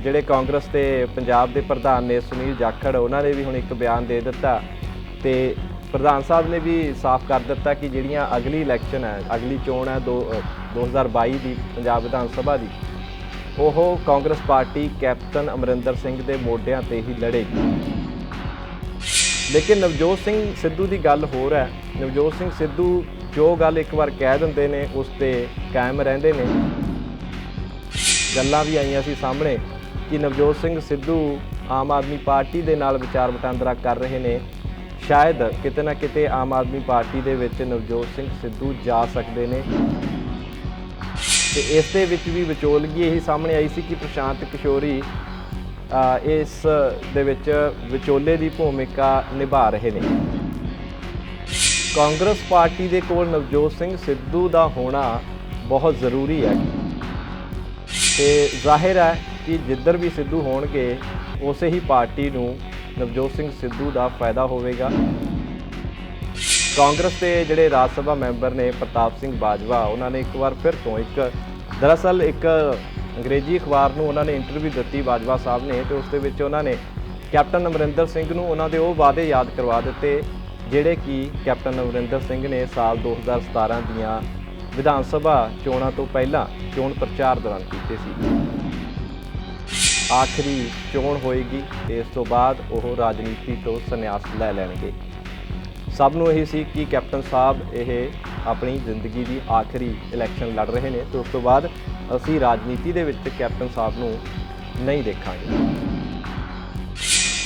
ਜਿਹੜੇ ਕਾਂਗਰਸ ਦੇ ਪੰਜਾਬ ਦੇ ਪ੍ਰਧਾਨ ਨੇ ਸੁਨੀਲ ਜਾਖੜ, ਉਹਨਾਂ ਨੇ ਵੀ ਹੁਣ ਇੱਕ ਬਿਆਨ ਦੇ ਦਿੱਤਾ ਤੇ ਪ੍ਰਧਾਨ ਸਾਹਿਬ ਨੇ ਵੀ ਸਾਫ਼ ਕਰ ਦਿੱਤਾ ਕਿ ਜਿਹੜੀਆਂ ਅਗਲੀ ਇਲੈਕਸ਼ਨ ਹੈ, ਅਗਲੀ ਚੋਣ ਹੈ 2022 ਦੀ ਪੰਜਾਬ ਵਿਧਾਨ ਸਭਾ ਦੀ, ਉਹ ਕਾਂਗਰਸ ਪਾਰਟੀ ਕੈਪਟਨ ਅਮਰਿੰਦਰ ਸਿੰਘ ਦੇ ਮੋਢਿਆਂ ਤੇ ਹੀ ਲੜੇਗੀ। ਲੇਕਿਨ ਨਵਜੋਤ ਸਿੰਘ ਸਿੱਧੂ ਦੀ ਗੱਲ ਹੋਰ ਹੈ। ਨਵਜੋਤ ਸਿੰਘ ਸਿੱਧੂ ਜੋ ਗੱਲ ਇੱਕ ਵਾਰ ਕਹਿ ਦਿੰਦੇ ਨੇ ਉਸ 'ਤੇ ਕਾਇਮ ਰਹਿੰਦੇ ਨੇ। ਗੱਲਾਂ ਵੀ ਆਈਆਂ ਸੀ ਸਾਹਮਣੇ ਕਿ ਨਵਜੋਤ ਸਿੰਘ ਸਿੱਧੂ ਆਮ ਆਦਮੀ ਪਾਰਟੀ ਦੇ ਨਾਲ ਵਿਚਾਰ ਵਟਾਂਦਰਾ ਕਰ ਰਹੇ ਨੇ। ਸ਼ਾਇਦ ਕਿਤੇ ਨਾ ਕਿਤੇ ਆਮ ਆਦਮੀ ਪਾਰਟੀ ਦੇ ਵਿੱਚ ਨਵਜੋਤ ਸਿੰਘ ਸਿੱਧੂ ਜਾ ਸਕਦੇ ਨੇ ਤੇ ਇਸ ਦੇ ਵਿੱਚ ਵੀ ਵਿਚੋਲਗੀ ਇਹੀ ਸਾਹਮਣੇ ਆਈ ਸੀ ਕਿ ਪ੍ਰਸ਼ਾਂਤ ਕਿਸ਼ੋਰੀ ਇਸ ਦੇ ਵਿੱਚ ਵਿਚੋਲੇ ਦੀ ਭੂਮਿਕਾ ਨਿਭਾ ਰਹੇ ਨੇ। ਕਾਂਗਰਸ ਪਾਰਟੀ ਦੇ ਕੋਲ ਨਵਜੋਤ ਸਿੰਘ ਸਿੱਧੂ ਦਾ ਹੋਣਾ ਬਹੁਤ ਜ਼ਰੂਰੀ ਹੈ ਤੇ ਜ਼ਾਹਿਰ ਹੈ ਕਿ ਜਿੱਧਰ ਵੀ ਸਿੱਧੂ ਹੋਣਗੇ ਉਸੇ ਹੀ ਪਾਰਟੀ ਨੂੰ ਨਵਜੋਤ ਸਿੰਘ ਸਿੱਧੂ ਦਾ ਫਾਇਦਾ ਹੋਵੇਗਾ। ਕਾਂਗਰਸ ਦੇ ਜਿਹੜੇ ਰਾਜ ਸਭਾ ਮੈਂਬਰ ਨੇ ਪ੍ਰਤਾਪ ਸਿੰਘ ਬਾਜਵਾ, ਉਹਨਾਂ ਨੇ ਇੱਕ ਵਾਰ ਫਿਰ ਤੋਂ ਦਰਅਸਲ ਇੱਕ ਅੰਗਰੇਜ਼ੀ ਅਖਬਾਰ ਨੂੰ ਉਹਨਾਂ ਨੇ ਇੰਟਰਵਿਊ ਦਿੱਤੀ ਬਾਜਵਾ ਸਾਹਿਬ ਨੇ, ਤੇ ਉਸ ਦੇ ਵਿੱਚ ਉਹਨਾਂ ਨੇ ਕੈਪਟਨ ਅਮਰਿੰਦਰ ਸਿੰਘ ਨੂੰ ਉਹਨਾਂ ਦੇ ਉਹ ਵਾਅਦੇ ਯਾਦ ਕਰਵਾ ਦਿੱਤੇ ਜਿਹੜੇ ਕਿ ਕੈਪਟਨ ਅਮਰਿੰਦਰ ਸਿੰਘ ਨੇ ਸਾਲ 2017 ਦੀਆਂ ਵਿਧਾਨ ਸਭਾ ਚੋਣਾਂ ਤੋਂ ਪਹਿਲਾਂ ਚੋਣ ਪ੍ਰਚਾਰ ਦੌਰਾਨ ਕੀਤੇ ਸੀ। ਆਖਰੀ ਚੋਣ ਹੋਏਗੀ ਤੇ ਇਸ ਤੋਂ ਬਾਅਦ ਉਹ ਰਾਜਨੀਤੀ ਤੋਂ ਸੰਨਿਆਸ ਲੈ ਲੈਣਗੇ। ਸਭ ਨੂੰ ਇਹੀ ਸੀ ਕਿ ਕੈਪਟਨ ਸਾਹਿਬ ਇਹ ਆਪਣੀ ਜ਼ਿੰਦਗੀ ਦੀ ਆਖਰੀ ਇਲੈਕਸ਼ਨ ਲੜ ਰਹੇ ਨੇ ਤੇ ਉਸ ਤੋਂ ਬਾਅਦ ਅਸੀਂ ਰਾਜਨੀਤੀ ਦੇ ਵਿੱਚ ਕੈਪਟਨ ਸਾਹਿਬ ਨੂੰ ਨਹੀਂ ਦੇਖਾਂਗੇ।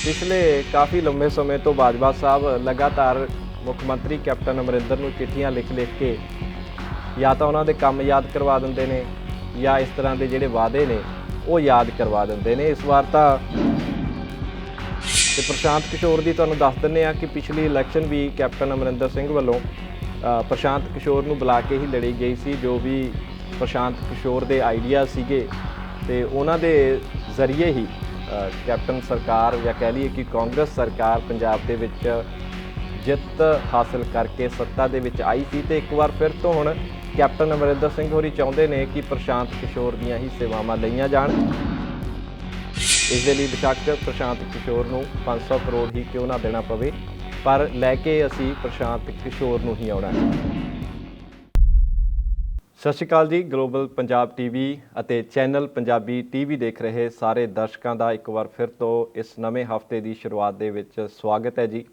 ਪਿਛਲੇ ਕਾਫੀ ਲੰਬੇ ਸਮੇਂ ਤੋਂ ਬਾਜਵਾ ਸਾਹਿਬ ਲਗਾਤਾਰ ਮੁੱਖ ਮੰਤਰੀ ਕੈਪਟਨ ਅਮਰਿੰਦਰ ਨੂੰ ਚਿੱਠੀਆਂ ਲਿਖ ਕੇ ਜਾਂ ਤਾਂ ਉਹਨਾਂ ਦੇ ਕੰਮ ਯਾਦ ਕਰਵਾ ਦਿੰਦੇ ਨੇ ਜਾਂ ਇਸ ਤਰ੍ਹਾਂ ਦੇ ਜਿਹੜੇ ਵਾਅਦੇ ਨੇ ਉਹ ਯਾਦ ਕਰਵਾ ਦਿੰਦੇ ਨੇ। ਇਸ ਵਾਰ ਤਾਂ ਤੇ ਪ੍ਰਸ਼ਾਂਤ ਕਿਸ਼ੋਰ ਦੀ ਤੁਹਾਨੂੰ ਦੱਸ ਦਿੰਦੇ ਹਾਂ ਕਿ ਪਿਛਲੀ ਇਲੈਕਸ਼ਨ ਵੀ ਕੈਪਟਨ ਅਮਰਿੰਦਰ ਸਿੰਘ ਵੱਲੋਂ ਪ੍ਰਸ਼ਾਂਤ ਕਿਸ਼ੋਰ ਨੂੰ ਬੁਲਾ ਕੇ ਹੀ ਲੜੀ ਗਈ ਸੀ। ਜੋ ਵੀ ਪ੍ਰਸ਼ਾਂਤ ਕਿਸ਼ੋਰ ਦੇ ਆਈਡੀਆ ਸੀਗੇ ਤੇ ਉਹਨਾਂ ਦੇ ਜ਼ਰੀਏ ਹੀ ਕੈਪਟਨ ਸਰਕਾਰ ਜਾਂ ਕਹਿ ਲਈਏ ਕਿ ਕਾਂਗਰਸ ਸਰਕਾਰ ਪੰਜਾਬ ਦੇ ਵਿੱਚ ਜਿੱਤ ਹਾਸਲ ਕਰਕੇ ਸੱਤਾ ਦੇ ਵਿੱਚ ਆਈ ਸੀ ਤੇ ਇੱਕ ਵਾਰ ਫਿਰ ਤੋਂ ਹੁਣ ਕੈਪਟਨ ਅਮਰਿੰਦਰ ਸਿੰਘ ਹੋਰੀ ਚਾਹੁੰਦੇ ਨੇ ਕਿ ਪ੍ਰਸ਼ਾਂਤ ਕਿਸ਼ੋਰ ਦੀਆਂ ਹੀ ਸੇਵਾਵਾਂ ਲਈਆਂ ਜਾਣ। ਇਸ ਦੇ ਲਈ ਬੇਸ਼ੱਕ ਪ੍ਰਸ਼ਾਂਤ ਕਿਸ਼ੋਰ ਨੂੰ 500 ਕਰੋੜ ਹੀ ਕਿਉਂ ਨਾ ਦੇਣਾ ਪਵੇ, ਪਰ ਲੈ ਕੇ ਅਸੀਂ ਪ੍ਰਸ਼ਾਂਤ ਕਿਸ਼ੋਰ ਨੂੰ ਹੀ ਆਉਣਾ ਹੈ। ਸਤਿ ਸ਼੍ਰੀ ਅਕਾਲ ਜੀ। ਗਲੋਬਲ ਪੰਜਾਬ ਟੀਵੀ ਅਤੇ ਚੈਨਲ ਪੰਜਾਬੀ ਟੀਵੀ ਦੇਖ ਰਹੇ ਸਾਰੇ ਦਰਸ਼ਕਾਂ ਦਾ ਇੱਕ ਵਾਰ ਫਿਰ ਤੋਂ ਇਸ ਨਵੇਂ ਹਫ਼ਤੇ ਦੀ ਸ਼ੁਰੂਆਤ ਦੇ ਵਿੱਚ ਸਵਾਗਤ ਹੈ ਜੀ।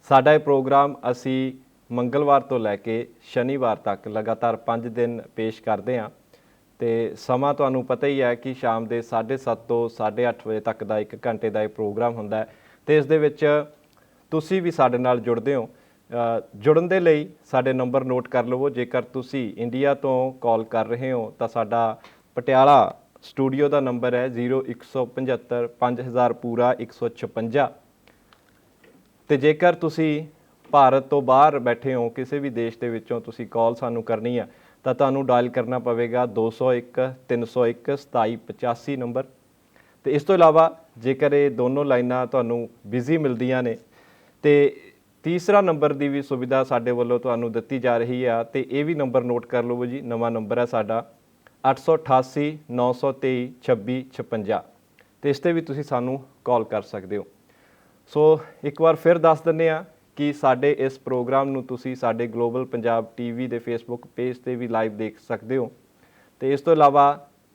ਸਾਡਾ ਇਹ ਪ੍ਰੋਗਰਾਮ ਅਸੀਂ ਮੰਗਲਵਾਰ ਤੋਂ ਲੈ ਕੇ ਸ਼ਨੀਵਾਰ ਤੱਕ ਲਗਾਤਾਰ 5 ਦਿਨ ਪੇਸ਼ ਕਰਦੇ ਹਾਂ ਤੇ ਸਮਾਂ ਤੁਹਾਨੂੰ ਪਤਾ ਹੀ ਹੈ ਕਿ ਸ਼ਾਮ ਦੇ 7:30 ਤੋਂ 8:30 ਵਜੇ ਤੱਕ ਦਾ 1 ਘੰਟੇ ਦਾ ਇਹ ਪ੍ਰੋਗਰਾਮ ਹੁੰਦਾ ਹੈ ਤੇ ਇਸ ਦੇ ਵਿੱਚ ਤੁਸੀਂ ਵੀ ਸਾਡੇ ਨਾਲ ਜੁੜਦੇ ਹੋ। ਜੁੜਨ ਦੇ ਲਈ ਸਾਡੇ ਨੰਬਰ ਨੋਟ ਕਰ ਲਵੋ। ਜੇਕਰ ਤੁਸੀਂ ਇੰਡੀਆ ਤੋਂ ਕਾਲ ਕਰ ਰਹੇ ਹੋ ਤਾਂ ਸਾਡਾ ਪਟਿਆਲਾ ਸਟੂਡੀਓ ਦਾ ਨੰਬਰ ਹੈ 0175 5000 ਪੂਰਾ 156 ਤੇ ਜੇਕਰ ਤੁਸੀਂ ਭਾਰਤ ਤੋਂ ਬਾਹਰ ਬੈਠੇ ਹੋ, ਕਿਸੇ ਵੀ ਦੇਸ਼ ਦੇ ਵਿੱਚੋਂ ਤੁਸੀਂ ਕਾਲ ਸਾਨੂੰ ਕਰਨੀ ਆ ਤਾਂ ਤੁਹਾਨੂੰ ਡਾਇਲ ਕਰਨਾ ਪਵੇਗਾ 201 301 2785 ਨੰਬਰ। ਤੇ ਇਸ ਤੋਂ ਇਲਾਵਾ ਜੇਕਰ ਇਹ ਦੋਨੋਂ ਲਾਈਨਾਂ ਤੁਹਾਨੂੰ ਬਿਜ਼ੀ ਮਿਲਦੀਆਂ ਨੇ ਤੇ ਤੀਸਰਾ ਨੰਬਰ ਦੀ ਵੀ ਸੁਵਿਧਾ ਸਾਡੇ ਵੱਲੋਂ ਤੁਹਾਨੂੰ ਦਿੱਤੀ ਜਾ ਰਹੀ ਆ ਤੇ ਇਹ ਵੀ ਨੰਬਰ ਨੋਟ ਕਰ ਲਵੋ ਜੀ। ਨਵਾਂ ਨੰਬਰ ਹੈ ਸਾਡਾ 888 923 2656 ਤੇ ਇਸ 'ਤੇ ਵੀ ਤੁਸੀਂ ਸਾਨੂੰ ਕਾਲ ਕਰ ਸਕਦੇ ਹੋ। ਸੋ ਇੱਕ ਵਾਰ ਫਿਰ ਦੱਸ ਦਿੰਦੇ ਹਾਂ ਕਿ ਸਾਡੇ ਇਸ ਪ੍ਰੋਗਰਾਮ ਨੂੰ ਤੁਸੀਂ ਸਾਡੇ ਗਲੋਬਲ ਪੰਜਾਬ ਟੀਵੀ ਦੇ ਫੇਸਬੁੱਕ ਪੇਜ 'ਤੇ ਵੀ ਲਾਈਵ ਦੇਖ ਸਕਦੇ ਹੋ ਤੇ ਇਸ ਤੋਂ ਇਲਾਵਾ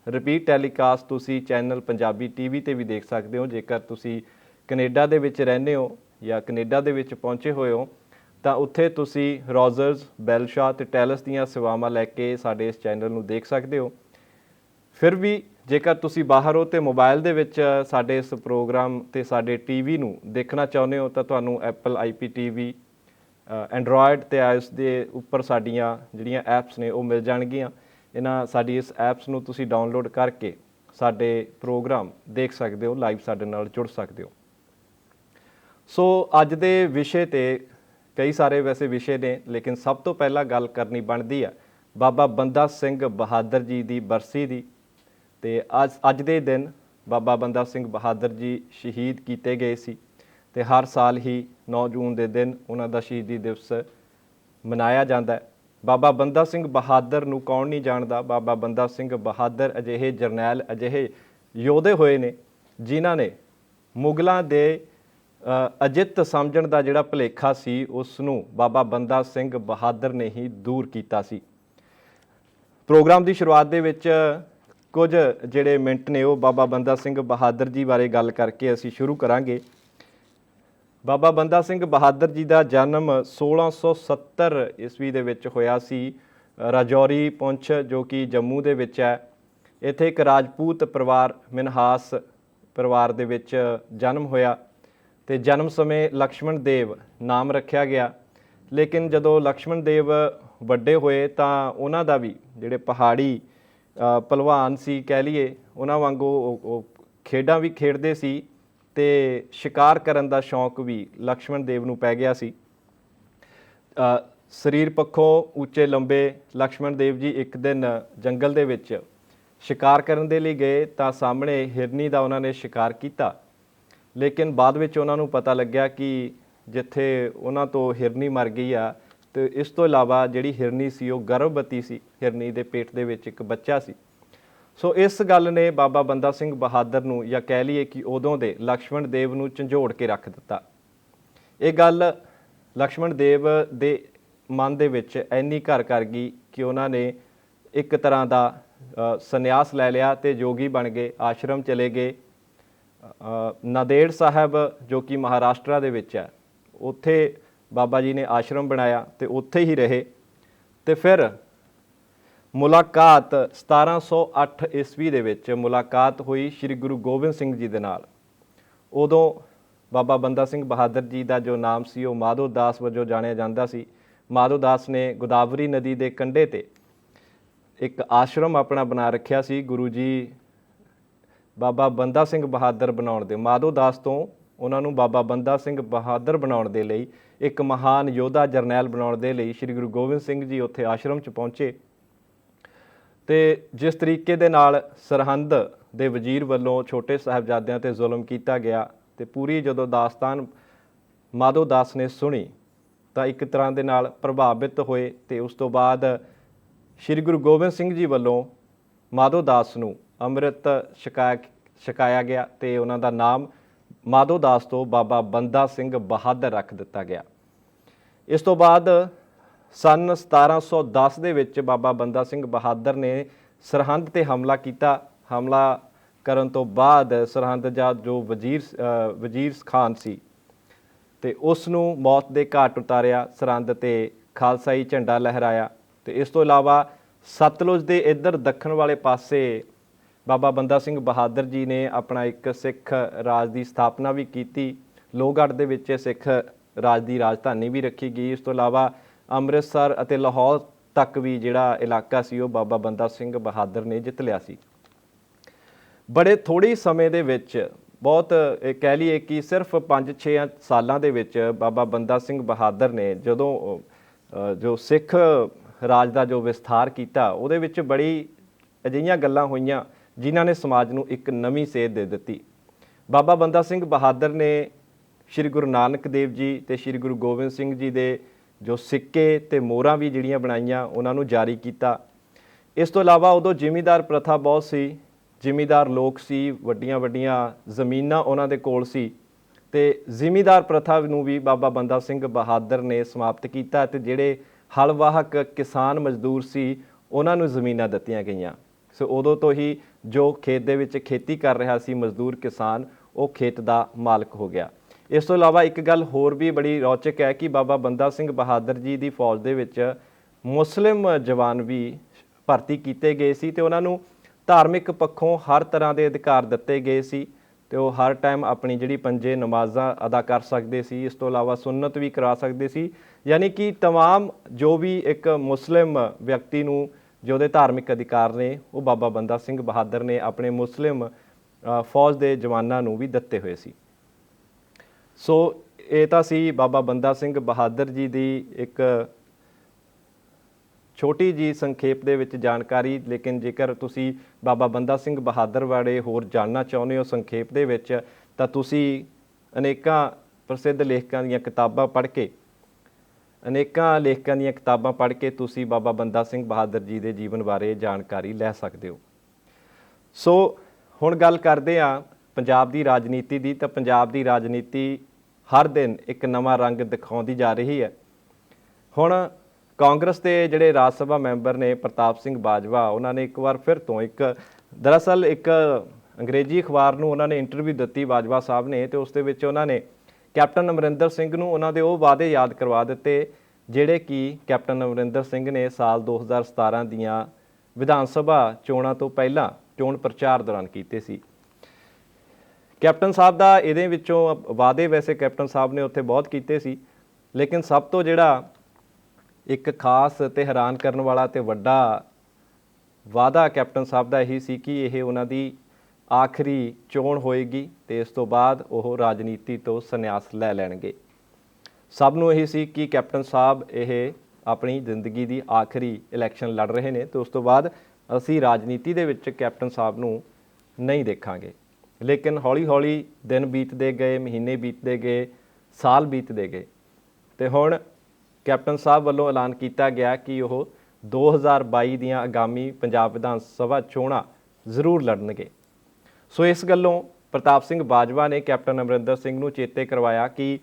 ਰਿਪੀਟ ਟੈਲੀਕਾਸਟ ਤੁਸੀਂ ਚੈਨਲ ਪੰਜਾਬੀ ਟੀਵੀ 'ਤੇ ਵੀ ਦੇਖ ਸਕਦੇ ਹੋ। ਜੇਕਰ ਤੁਸੀਂ ਕੈਨੇਡਾ ਦੇ ਵਿੱਚ ਰਹਿੰਦੇ ਹੋ ਜਾਂ ਕੈਨੇਡਾ ਦੇ ਵਿੱਚ ਪਹੁੰਚੇ ਹੋਏ ਹੋ ਤਾਂ ਉੱਥੇ ਤੁਸੀਂ ਰੋਜ਼ਰਸ, ਬੈਲਸ਼ਾ ਤੇ ਟੈਲਸ ਦੀਆਂ ਸੇਵਾਵਾਂ ਲੈ ਕੇ ਸਾਡੇ ਇਸ ਚੈਨਲ ਨੂੰ ਦੇਖ ਸਕਦੇ ਹੋ। ਫਿਰ ਵੀ ਜੇਕਰ ਤੁਸੀਂ ਬਾਹਰ ਹੋ ਤੇ ਮੋਬਾਈਲ ਦੇ ਵਿੱਚ ਸਾਡੇ ਇਸ ਪ੍ਰੋਗਰਾਮ ਤੇ ਸਾਡੇ ਟੀਵੀ ਨੂੰ ਦੇਖਣਾ ਚਾਹੁੰਦੇ ਹੋ ਤਾਂ ਤੁਹਾਨੂੰ ਐਪਲ IPTV, ਐਂਡਰੋਇਡ ਤੇ iOS ਦੇ ਉੱਪਰ ਸਾਡੀਆਂ ਜਿਹੜੀਆਂ ਐਪਸ ਨੇ ਉਹ ਮਿਲ ਜਾਣਗੀਆਂ। ਇਹਨਾਂ ਸਾਡੀ ਇਸ ਐਪਸ ਨੂੰ ਤੁਸੀਂ ਡਾਊਨਲੋਡ ਕਰਕੇ ਸਾਡੇ ਪ੍ਰੋਗਰਾਮ ਦੇਖ ਸਕਦੇ ਹੋ, ਲਾਈਵ ਸਾਡੇ ਨਾਲ ਜੁੜ ਸਕਦੇ ਹੋ। ਸੋ ਅੱਜ ਦੇ ਵਿਸ਼ੇ ਤੇ ਕਈ ਸਾਰੇ ਵੈਸੇ ਵਿਸ਼ੇ ਨੇ, ਲੇਕਿਨ ਸਭ ਤੋਂ ਪਹਿਲਾਂ ਗੱਲ ਕਰਨੀ ਬਣਦੀ ਆ ਬਾਬਾ ਬੰਦਾ ਸਿੰਘ ਬਹਾਦਰ ਜੀ ਦੀ ਬਰਸੀ ਦੀ। ਤੇ ਅੱਜ ਦੇ ਦਿਨ ਬਾਬਾ ਬੰਦਾ ਸਿੰਘ ਬਹਾਦਰ ਜੀ ਸ਼ਹੀਦ ਕੀਤੇ ਗਏ ਸੀ ਤੇ ਹਰ ਸਾਲ ਹੀ 9 ਜੂਨ ਦੇ ਦਿਨ ਉਹਨਾਂ ਦਾ ਸ਼ਹੀਦੀ ਦਿਵਸ ਮਨਾਇਆ ਜਾਂਦਾ ਹੈ। ਬਾਬਾ ਬੰਦਾ ਸਿੰਘ ਬਹਾਦਰ ਨੂੰ ਕੌਣ ਨਹੀਂ ਜਾਣਦਾ। ਬਾਬਾ ਬੰਦਾ ਸਿੰਘ ਬਹਾਦਰ ਅਜਿਹੇ ਜਰਨੈਲ, ਅਜਿਹੇ ਯੋਧੇ ਹੋਏ ਨੇ ਜਿਨ੍ਹਾਂ ਨੇ ਮੁਗਲਾਂ ਦੇ ਅਜਿੱਤ ਸਮਝਣ ਦਾ ਜਿਹੜਾ ਭੁਲੇਖਾ ਸੀ ਉਸ ਨੂੰ ਬਾਬਾ ਬੰਦਾ ਸਿੰਘ ਬਹਾਦਰ ਨੇ ਹੀ ਦੂਰ ਕੀਤਾ ਸੀ। ਪ੍ਰੋਗਰਾਮ ਦੀ ਸ਼ੁਰੂਆਤ ਦੇ ਵਿੱਚ ਕੁਝ ਜਿਹੜੇ ਮਿੰਟ ਨੇ ਉਹ ਬਾਬਾ ਬੰਦਾ ਸਿੰਘ ਬਹਾਦਰ ਜੀ ਬਾਰੇ ਗੱਲ ਕਰਕੇ ਅਸੀਂ ਸ਼ੁਰੂ ਕਰਾਂਗੇ। ਬਾਬਾ ਬੰਦਾ ਸਿੰਘ ਬਹਾਦਰ ਜੀ ਦਾ ਜਨਮ 1670 ਈਸਵੀ ਦੇ ਵਿੱਚ ਹੋਇਆ ਸੀ ਰਾਜੌਰੀ ਪੁੰਛ ਜੋ ਕਿ ਜੰਮੂ ਦੇ ਵਿੱਚ ਹੈ। ਇੱਥੇ ਇੱਕ ਰਾਜਪੂਤ ਪਰਿਵਾਰ ਮਿਨਹਾਸ ਪਰਿਵਾਰ ਦੇ ਵਿੱਚ ਜਨਮ ਹੋਇਆ ਤੇ ਜਨਮ ਸਮੇਂ ਲਕਸ਼ਮਣ ਦੇਵ ਨਾਮ ਰੱਖਿਆ ਗਿਆ। ਲੇਕਿਨ ਜਦੋਂ ਲਕਸ਼ਮਣ ਦੇਵ ਵੱਡੇ ਹੋਏ ਤਾਂ ਉਹਨਾਂ ਦਾ ਵੀ ਜਿਹੜੇ ਪਹਾੜੀ ਪਹਿਲਵਾਨ ਸੀ ਕਹਿ ਲਈਏ, ਉਹਨਾਂ ਵਾਂਗੂ ਉਹ ਖੇਡਾਂ ਵੀ ਖੇਡਦੇ ਸੀ ਤੇ ਸ਼ਿਕਾਰ ਕਰਨ ਦਾ ਸ਼ੌਂਕ ਵੀ ਲਕਸ਼ਮਣ ਦੇਵ ਨੂੰ ਪੈ ਗਿਆ ਸੀ। ਸਰੀਰ ਪੱਖੋਂ ਉੱਚੇ ਲੰਬੇ ਲਕਸ਼ਮਣ ਦੇਵ ਜੀ ਇੱਕ ਦਿਨ ਜੰਗਲ ਦੇ ਵਿੱਚ ਸ਼ਿਕਾਰ ਕਰਨ ਦੇ ਲਈ ਗਏ ਤਾਂ ਸਾਹਮਣੇ ਹਿਰਨੀ ਦਾ ਉਹਨਾਂ ਨੇ ਸ਼ਿਕਾਰ ਕੀਤਾ। ਲੇਕਿਨ ਬਾਅਦ ਵਿੱਚ ਉਹਨਾਂ ਨੂੰ ਪਤਾ ਲੱਗਿਆ ਕਿ ਜਿੱਥੇ ਉਹਨਾਂ ਤੋਂ ਹਿਰਨੀ ਮਰ ਗਈ ਆ ਤੇ ਇਸ ਤੋਂ ਇਲਾਵਾ ਜਿਹੜੀ ਹਿਰਨੀ ਸੀ ਉਹ ਗਰਭਵਤੀ ਸੀ, ਹਿਰਨੀ ਦੇ ਪੇਟ ਦੇ ਵਿੱਚ ਇੱਕ ਬੱਚਾ ਸੀ। ਸੋ ਇਸ ਗੱਲ ਨੇ ਬਾਬਾ ਬੰਦਾ ਸਿੰਘ ਬਹਾਦਰ ਨੂੰ ਜਾਂ ਕਹਿ ਲਈਏ ਕਿ ਉਦੋਂ ਦੇ ਲਕਸ਼ਮਣ ਦੇਵ ਨੂੰ ਝੰਜੋੜ ਕੇ ਰੱਖ ਦਿੱਤਾ। ਇਹ ਗੱਲ ਲਕਸ਼ਮਣ ਦੇਵ ਦੇ ਮਨ ਦੇ ਵਿੱਚ ਇੰਨੀ ਘਰ ਕਰ ਗਈ ਕਿ ਉਹਨਾਂ ਨੇ ਇੱਕ ਤਰ੍ਹਾਂ ਦਾ ਸੰਨਿਆਸ ਲੈ ਲਿਆ ਤੇ ਜੋਗੀ ਬਣ ਗਏ, ਆਸ਼ਰਮ ਚਲੇ ਗਏ। ਨਾਂਦੇੜ ਸਾਹਿਬ ਜੋ ਕਿ ਮਹਾਰਾਸ਼ਟਰ ਦੇ ਵਿੱਚ ਹੈ, ਉੱਥੇ ਬਾਬਾ ਜੀ ਨੇ ਆਸ਼ਰਮ ਬਣਾਇਆ ਤੇ ਉੱਥੇ ਹੀ ਰਹੇ। ਤੇ ਫਿਰ ਮੁਲਾਕਾਤ 1708 ਈਸਵੀ ਦੇ ਵਿੱਚ ਮੁਲਾਕਾਤ ਹੋਈ ਸ਼੍ਰੀ ਗੁਰੂ ਗੋਬਿੰਦ ਸਿੰਘ ਜੀ ਦੇ ਨਾਲ। ਉਦੋਂ ਬਾਬਾ ਬੰਦਾ ਸਿੰਘ ਬਹਾਦਰ ਜੀ ਦਾ ਜੋ ਨਾਮ ਸੀ ਉਹ ਮਾਧੋ ਦਾਸ ਵਜੋਂ ਜਾਣਿਆ ਜਾਂਦਾ ਸੀ। ਮਾਧੋ ਦਾਸ ਨੇ ਗੋਦਾਵਰੀ ਨਦੀ ਦੇ ਕੰਢੇ ਤੇ ਇੱਕ ਆਸ਼ਰਮ ਆਪਣਾ ਬਣਾ ਰੱਖਿਆ ਸੀ। ਗੁਰੂ ਜੀ ਬਾਬਾ ਬੰਦਾ ਸਿੰਘ ਬਹਾਦਰ ਬਣਾਉਣ ਦੇ, ਮਾਧੋ ਦਾਸ ਤੋਂ ਉਹਨਾਂ ਨੂੰ ਬਾਬਾ ਬੰਦਾ ਸਿੰਘ ਬਹਾਦਰ ਬਣਾਉਣ ਦੇ ਲਈ, ਇੱਕ ਮਹਾਨ ਯੋਧਾ ਜਰਨੈਲ ਬਣਾਉਣ ਦੇ ਲਈ ਸ਼੍ਰੀ ਗੁਰੂ ਗੋਬਿੰਦ ਸਿੰਘ ਜੀ ਉੱਥੇ ਆਸ਼ਰਮ 'ਚ ਪਹੁੰਚੇ। ਤੇ ਜਿਸ ਤਰੀਕੇ ਦੇ ਨਾਲ ਸਰਹੰਦ ਦੇ ਵਜ਼ੀਰ ਵੱਲੋਂ ਛੋਟੇ ਸਾਹਿਬਜ਼ਾਦਿਆਂ ਤੇ ਜ਼ੁਲਮ ਕੀਤਾ ਗਿਆ ਤੇ ਪੂਰੀ ਜਦੋਂ ਦਾਸਤਾਨ ਮਾਧੋ ਦਾਸ ਨੇ ਸੁਣੀ ਤਾਂ ਇੱਕ ਤਰ੍ਹਾਂ ਦੇ ਨਾਲ ਪ੍ਰਭਾਵਿਤ ਹੋਏ ਤੇ ਉਸ ਤੋਂ ਬਾਅਦ ਸ਼੍ਰੀ ਗੁਰੂ ਗੋਬਿੰਦ ਸਿੰਘ ਜੀ ਵੱਲੋਂ ਮਾਧੋ ਦਾਸ ਨੂੰ ਅੰਮ੍ਰਿਤ ਛਕਾਇਆ ਗਿਆ ਤੇ ਉਹਨਾਂ ਦਾ ਨਾਮ ਮਾਧੋ ਦਾਸ ਤੋਂ ਬਾਬਾ ਬੰਦਾ ਸਿੰਘ ਬਹਾਦਰ ਰੱਖ ਦਿੱਤਾ ਗਿਆ। ਇਸ ਤੋਂ ਬਾਅਦ ਸਨ 1710 ਦੇ ਵਿੱਚ ਬਾਬਾ ਬੰਦਾ ਸਿੰਘ ਬਹਾਦਰ ਨੇ ਸਰਹੰਦ ਤੇ ਹਮਲਾ ਕੀਤਾ। ਹਮਲਾ ਕਰਨ ਤੋਂ ਬਾਅਦ ਸਰਹੰਦ ਦਾ ਜੋ ਵਜ਼ੀਰ ਖਾਨ ਸੀ ਤੇ ਉਸ ਨੂੰ ਮੌਤ ਦੇ ਘਾਟ ਉਤਾਰਿਆ, ਸਰਹੰਦ ਤੇ ਖਾਲਸਾਈ ਝੰਡਾ ਲਹਿਰਾਇਆ। ਤੇ ਇਸ ਤੋਂ ਇਲਾਵਾ ਸਤਲੁਜ ਦੇ ਇੱਧਰ ਦੱਖਣ ਵਾਲੇ ਪਾਸੇ ਬਾਬਾ ਬੰਦਾ ਸਿੰਘ ਬਹਾਦਰ ਜੀ ਨੇ ਆਪਣਾ ਇੱਕ ਸਿੱਖ ਰਾਜ ਦੀ ਸਥਾਪਨਾ ਵੀ ਕੀਤੀ। ਲੋਹਗੜ੍ਹ ਦੇ ਵਿੱਚ ਸਿੱਖ ਰਾਜ ਦੀ ਰਾਜਧਾਨੀ ਵੀ ਰੱਖੀ ਗਈ। ਇਸ ਤੋਂ ਇਲਾਵਾ ਅੰਮ੍ਰਿਤਸਰ ਅਤੇ ਲਾਹੌਰ ਤੱਕ ਵੀ ਜਿਹੜਾ ਇਲਾਕਾ ਸੀ ਉਹ ਬਾਬਾ ਬੰਦਾ ਸਿੰਘ ਬਹਾਦਰ ਨੇ ਜਿੱਤ ਲਿਆ ਸੀ। ਬੜੇ ਥੋੜ੍ਹੇ ਸਮੇਂ ਦੇ ਵਿੱਚ, ਬਹੁਤ ਕਹਿ ਲਈਏ ਕਿ ਸਿਰਫ 5-6 ਸਾਲਾਂ ਦੇ ਵਿੱਚ ਬਾਬਾ ਬੰਦਾ ਸਿੰਘ ਬਹਾਦਰ ਨੇ ਜਦੋਂ ਜੋ ਸਿੱਖ ਰਾਜ ਦਾ ਜੋ ਵਿਸਥਾਰ ਕੀਤਾ ਉਹਦੇ ਵਿੱਚ ਬੜੀ ਅਜਿਹੀਆਂ ਗੱਲਾਂ ਹੋਈਆਂ ਜਿਨ੍ਹਾਂ ਨੇ ਸਮਾਜ ਨੂੰ ਇੱਕ ਨਵੀਂ ਸੇਧ ਦੇ ਦਿੱਤੀ। ਬਾਬਾ ਬੰਦਾ ਸਿੰਘ ਬਹਾਦਰ ਨੇ ਸ਼੍ਰੀ ਗੁਰੂ ਨਾਨਕ ਦੇਵ ਜੀ ਤੇ ਸ਼੍ਰੀ ਗੁਰੂ ਗੋਬਿੰਦ ਸਿੰਘ ਜੀ ਦੇ ਜੋ ਸਿੱਕੇ ਤੇ ਮੋਹਰਾਂ ਵੀ ਜਿਹੜੀਆਂ ਬਣਾਈਆਂ ਉਹਨਾਂ ਨੂੰ ਜਾਰੀ ਕੀਤਾ। ਇਸ ਤੋਂ ਇਲਾਵਾ ਉਦੋਂ ਜ਼ਿਮੀਂਦਾਰ ਪ੍ਰਥਾ ਬਹੁਤ ਸੀ, ਜ਼ਿਮੀਂਦਾਰ ਲੋਕ ਸੀ, ਵੱਡੀਆਂ ਵੱਡੀਆਂ ਜ਼ਮੀਨਾਂ ਉਹਨਾਂ ਦੇ ਕੋਲ ਸੀ ਤੇ ਜ਼ਿਮੀਂਦਾਰ ਪ੍ਰਥਾ ਨੂੰ ਵੀ ਬਾਬਾ ਬੰਦਾ ਸਿੰਘ ਬਹਾਦਰ ਨੇ ਸਮਾਪਤ ਕੀਤਾ ਤੇ ਜਿਹੜੇ ਹਲ ਵਾਹਕ ਕਿਸਾਨ ਮਜ਼ਦੂਰ ਸੀ ਉਹਨਾਂ ਨੂੰ ਜ਼ਮੀਨਾਂ ਦਿੱਤੀਆਂ ਗਈਆਂ। ਸੋ ਉਦੋਂ ਤੋਂ ਹੀ ਜੋ ਖੇਤ ਦੇ ਵਿੱਚ ਖੇਤੀ ਕਰ ਰਿਹਾ ਸੀ ਮਜ਼ਦੂਰ ਕਿਸਾਨ, ਉਹ ਖੇਤ ਦਾ ਮਾਲਕ ਹੋ ਗਿਆ। ਇਸ ਤੋਂ ਇਲਾਵਾ ਇੱਕ ਗੱਲ ਹੋਰ ਵੀ ਬੜੀ ਰੌਚਕ ਹੈ ਕਿ ਬਾਬਾ ਬੰਦਾ ਸਿੰਘ ਬਹਾਦਰ ਜੀ ਦੀ ਫੌਜ ਦੇ ਵਿੱਚ ਮੁਸਲਿਮ ਜਵਾਨ ਵੀ ਭਰਤੀ ਕੀਤੇ ਗਏ ਸੀ ਤੇ ਉਹਨਾਂ ਨੂੰ ਧਾਰਮਿਕ ਪੱਖੋਂ ਹਰ ਤਰ੍ਹਾਂ ਦੇ ਅਧਿਕਾਰ ਦਿੱਤੇ ਗਏ ਸੀ ਤੇ ਉਹ ਹਰ ਟਾਈਮ ਆਪਣੀ ਜਿਹੜੀ 5 ਨਮਾਜ਼ਾਂ ਅਦਾ ਕਰ ਸਕਦੇ ਸੀ। ਇਸ ਤੋਂ ਇਲਾਵਾ ਸੁੰਨਤ ਵੀ ਕਰਾ ਸਕਦੇ ਸੀ। ਯਾਨੀ ਕਿ तमाम ਜੋ ਵੀ ਇੱਕ ਮੁਸਲਿਮ ਵਿਅਕਤੀ ਨੂੰ ਜੋ ਦੇ ਧਾਰਮਿਕ ਅਧਿਕਾਰ ਨੇ ਉਹ ਬਾਬਾ ਬੰਦਾ ਸਿੰਘ ਬਹਾਦਰ ਨੇ ਆਪਣੇ ਮੁਸਲਿਮ ਫੌਜ ਦੇ ਜਵਾਨਾਂ ਨੂੰ ਵੀ ਦਿੱਤੇ ਹੋਏ ਸੀ। ਸੋ ਇਹ ਤਾਂ ਸੀ ਬਾਬਾ ਬੰਦਾ ਸਿੰਘ ਬਹਾਦਰ ਜੀ ਦੀ ਇੱਕ ਛੋਟੀ ਜੀ ਸੰਖੇਪ ਦੇ ਵਿੱਚ ਜਾਣਕਾਰੀ। ਲੇਕਿਨ ਜੇਕਰ ਤੁਸੀਂ ਬਾਬਾ ਬੰਦਾ ਸਿੰਘ ਬਹਾਦਰ ਬਾਰੇ ਹੋਰ ਜਾਣਨਾ ਚਾਹੁੰਦੇ ਹੋ ਸੰਖੇਪ ਦੇ ਵਿੱਚ ਤਾਂ ਤੁਸੀਂ ਅਨੇਕਾਂ ਪ੍ਰਸਿੱਧ ਲੇਖਕਾਂ ਦੀਆਂ ਕਿਤਾਬਾਂ ਪੜ੍ਹ ਕੇ ਤੁਸੀਂ ਬਾਬਾ ਬੰਦਾ ਸਿੰਘ ਬਹਾਦਰ ਜੀ ਦੇ ਜੀਵਨ ਬਾਰੇ ਜਾਣਕਾਰੀ ਲੈ ਸਕਦੇ ਹੋ। ਸੋ ਹੁਣ ਗੱਲ ਕਰਦੇ ਹਾਂ ਪੰਜਾਬ ਦੀ ਰਾਜਨੀਤੀ ਦੀ। ਤਾਂ ਪੰਜਾਬ ਦੀ ਰਾਜਨੀਤੀ ਹਰ ਦਿਨ ਇੱਕ ਨਵਾਂ ਰੰਗ ਦਿਖਾਉਂਦੀ ਜਾ ਰਹੀ ਹੈ। ਹੁਣ ਕਾਂਗਰਸ ਦੇ ਜਿਹੜੇ ਰਾਜ ਸਭਾ ਮੈਂਬਰ ਨੇ ਪ੍ਰਤਾਪ ਸਿੰਘ ਬਾਜਵਾ, ਉਹਨਾਂ ਨੇ ਇੱਕ ਵਾਰ ਫਿਰ ਤੋਂ ਦਰਅਸਲ ਇੱਕ ਅੰਗਰੇਜ਼ੀ ਅਖਬਾਰ ਨੂੰ ਉਹਨਾਂ ਨੇ ਇੰਟਰਵਿਊ ਦਿੱਤੀ ਬਾਜਵਾ ਸਾਹਿਬ ਨੇ, ਤੇ ਉਸ ਦੇ ਵਿੱਚ ਉਹਨਾਂ ਨੇ ਕੈਪਟਨ ਅਮਰਿੰਦਰ ਸਿੰਘ ਨੂੰ ਉਹਨਾਂ ਦੇ ਉਹ ਵਾਅਦੇ ਯਾਦ ਕਰਵਾ ਦਿੱਤੇ ਜਿਹੜੇ ਕਿ ਕੈਪਟਨ ਅਮਰਿੰਦਰ ਸਿੰਘ ਨੇ ਸਾਲ 2017 ਦੀਆਂ ਵਿਧਾਨ ਸਭਾ ਚੋਣਾਂ ਤੋਂ ਪਹਿਲਾਂ ਚੋਣ ਪ੍ਰਚਾਰ ਦੌਰਾਨ ਕੀਤੇ ਸੀ। ਕੈਪਟਨ ਸਾਹਿਬ ਦਾ ਇਹਦੇ ਵਿੱਚੋਂ ਵਾਅਦੇ ਵੈਸੇ ਕੈਪਟਨ ਸਾਹਿਬ ਨੇ ਉੱਥੇ ਬਹੁਤ ਕੀਤੇ ਸੀ, ਲੇਕਿਨ ਸਭ ਤੋਂ ਜਿਹੜਾ ਇੱਕ ਖਾਸ ਤੇ ਹੈਰਾਨ ਕਰਨ ਵਾਲਾ ਤੇ ਵੱਡਾ ਵਾਅਦਾ ਕੈਪਟਨ ਸਾਹਿਬ ਦਾ ਇਹੀ ਸੀ ਕਿ ਇਹ ਉਹਨਾਂ ਦੀ ਆਖਰੀ ਚੋਣ ਹੋਏਗੀ ਤੇ ਇਸ ਤੋਂ ਬਾਅਦ ਉਹ ਰਾਜਨੀਤੀ ਤੋਂ ਸੰਨਿਆਸ ਲੈ ਲੈਣਗੇ। ਸਭ ਨੂੰ ਇਹੀ ਸੀ ਕਿ ਕੈਪਟਨ ਸਾਹਿਬ ਇਹ ਆਪਣੀ ਜ਼ਿੰਦਗੀ ਦੀ ਆਖਰੀ ਇਲੈਕਸ਼ਨ ਲੜ ਰਹੇ ਨੇ ਤੇ ਉਸ ਤੋਂ ਬਾਅਦ ਅਸੀਂ ਰਾਜਨੀਤੀ ਦੇ ਵਿੱਚ ਕੈਪਟਨ ਸਾਹਿਬ ਨੂੰ ਨਹੀਂ ਦੇਖਾਂਗੇ। ਲੇਕਿਨ ਹੌਲੀ ਹੌਲੀ ਦਿਨ ਬੀਤਦੇ ਗਏ, ਮਹੀਨੇ ਬੀਤਦੇ ਗਏ, ਸਾਲ ਬੀਤਦੇ ਗਏ ਤੇ ਹੁਣ ਕੈਪਟਨ ਸਾਹਿਬ ਵੱਲੋਂ ਐਲਾਨ ਕੀਤਾ ਗਿਆ ਕਿ ਉਹ 2022 ਦੀਆਂ ਆਗਾਮੀ ਪੰਜਾਬ ਵਿਧਾਨ ਸਭਾ ਚੋਣਾਂ ਜ਼ਰੂਰ ਲੜਨਗੇ। ਸੋ ਇਸ ਗੱਲੋਂ ਪ੍ਰਤਾਪ ਸਿੰਘ ਬਾਜਵਾ ਨੇ ਕੈਪਟਨ ਅਮਰਿੰਦਰ ਸਿੰਘ ਨੂੰ ਚੇਤੇ ਕਰਵਾਇਆ ਕਿ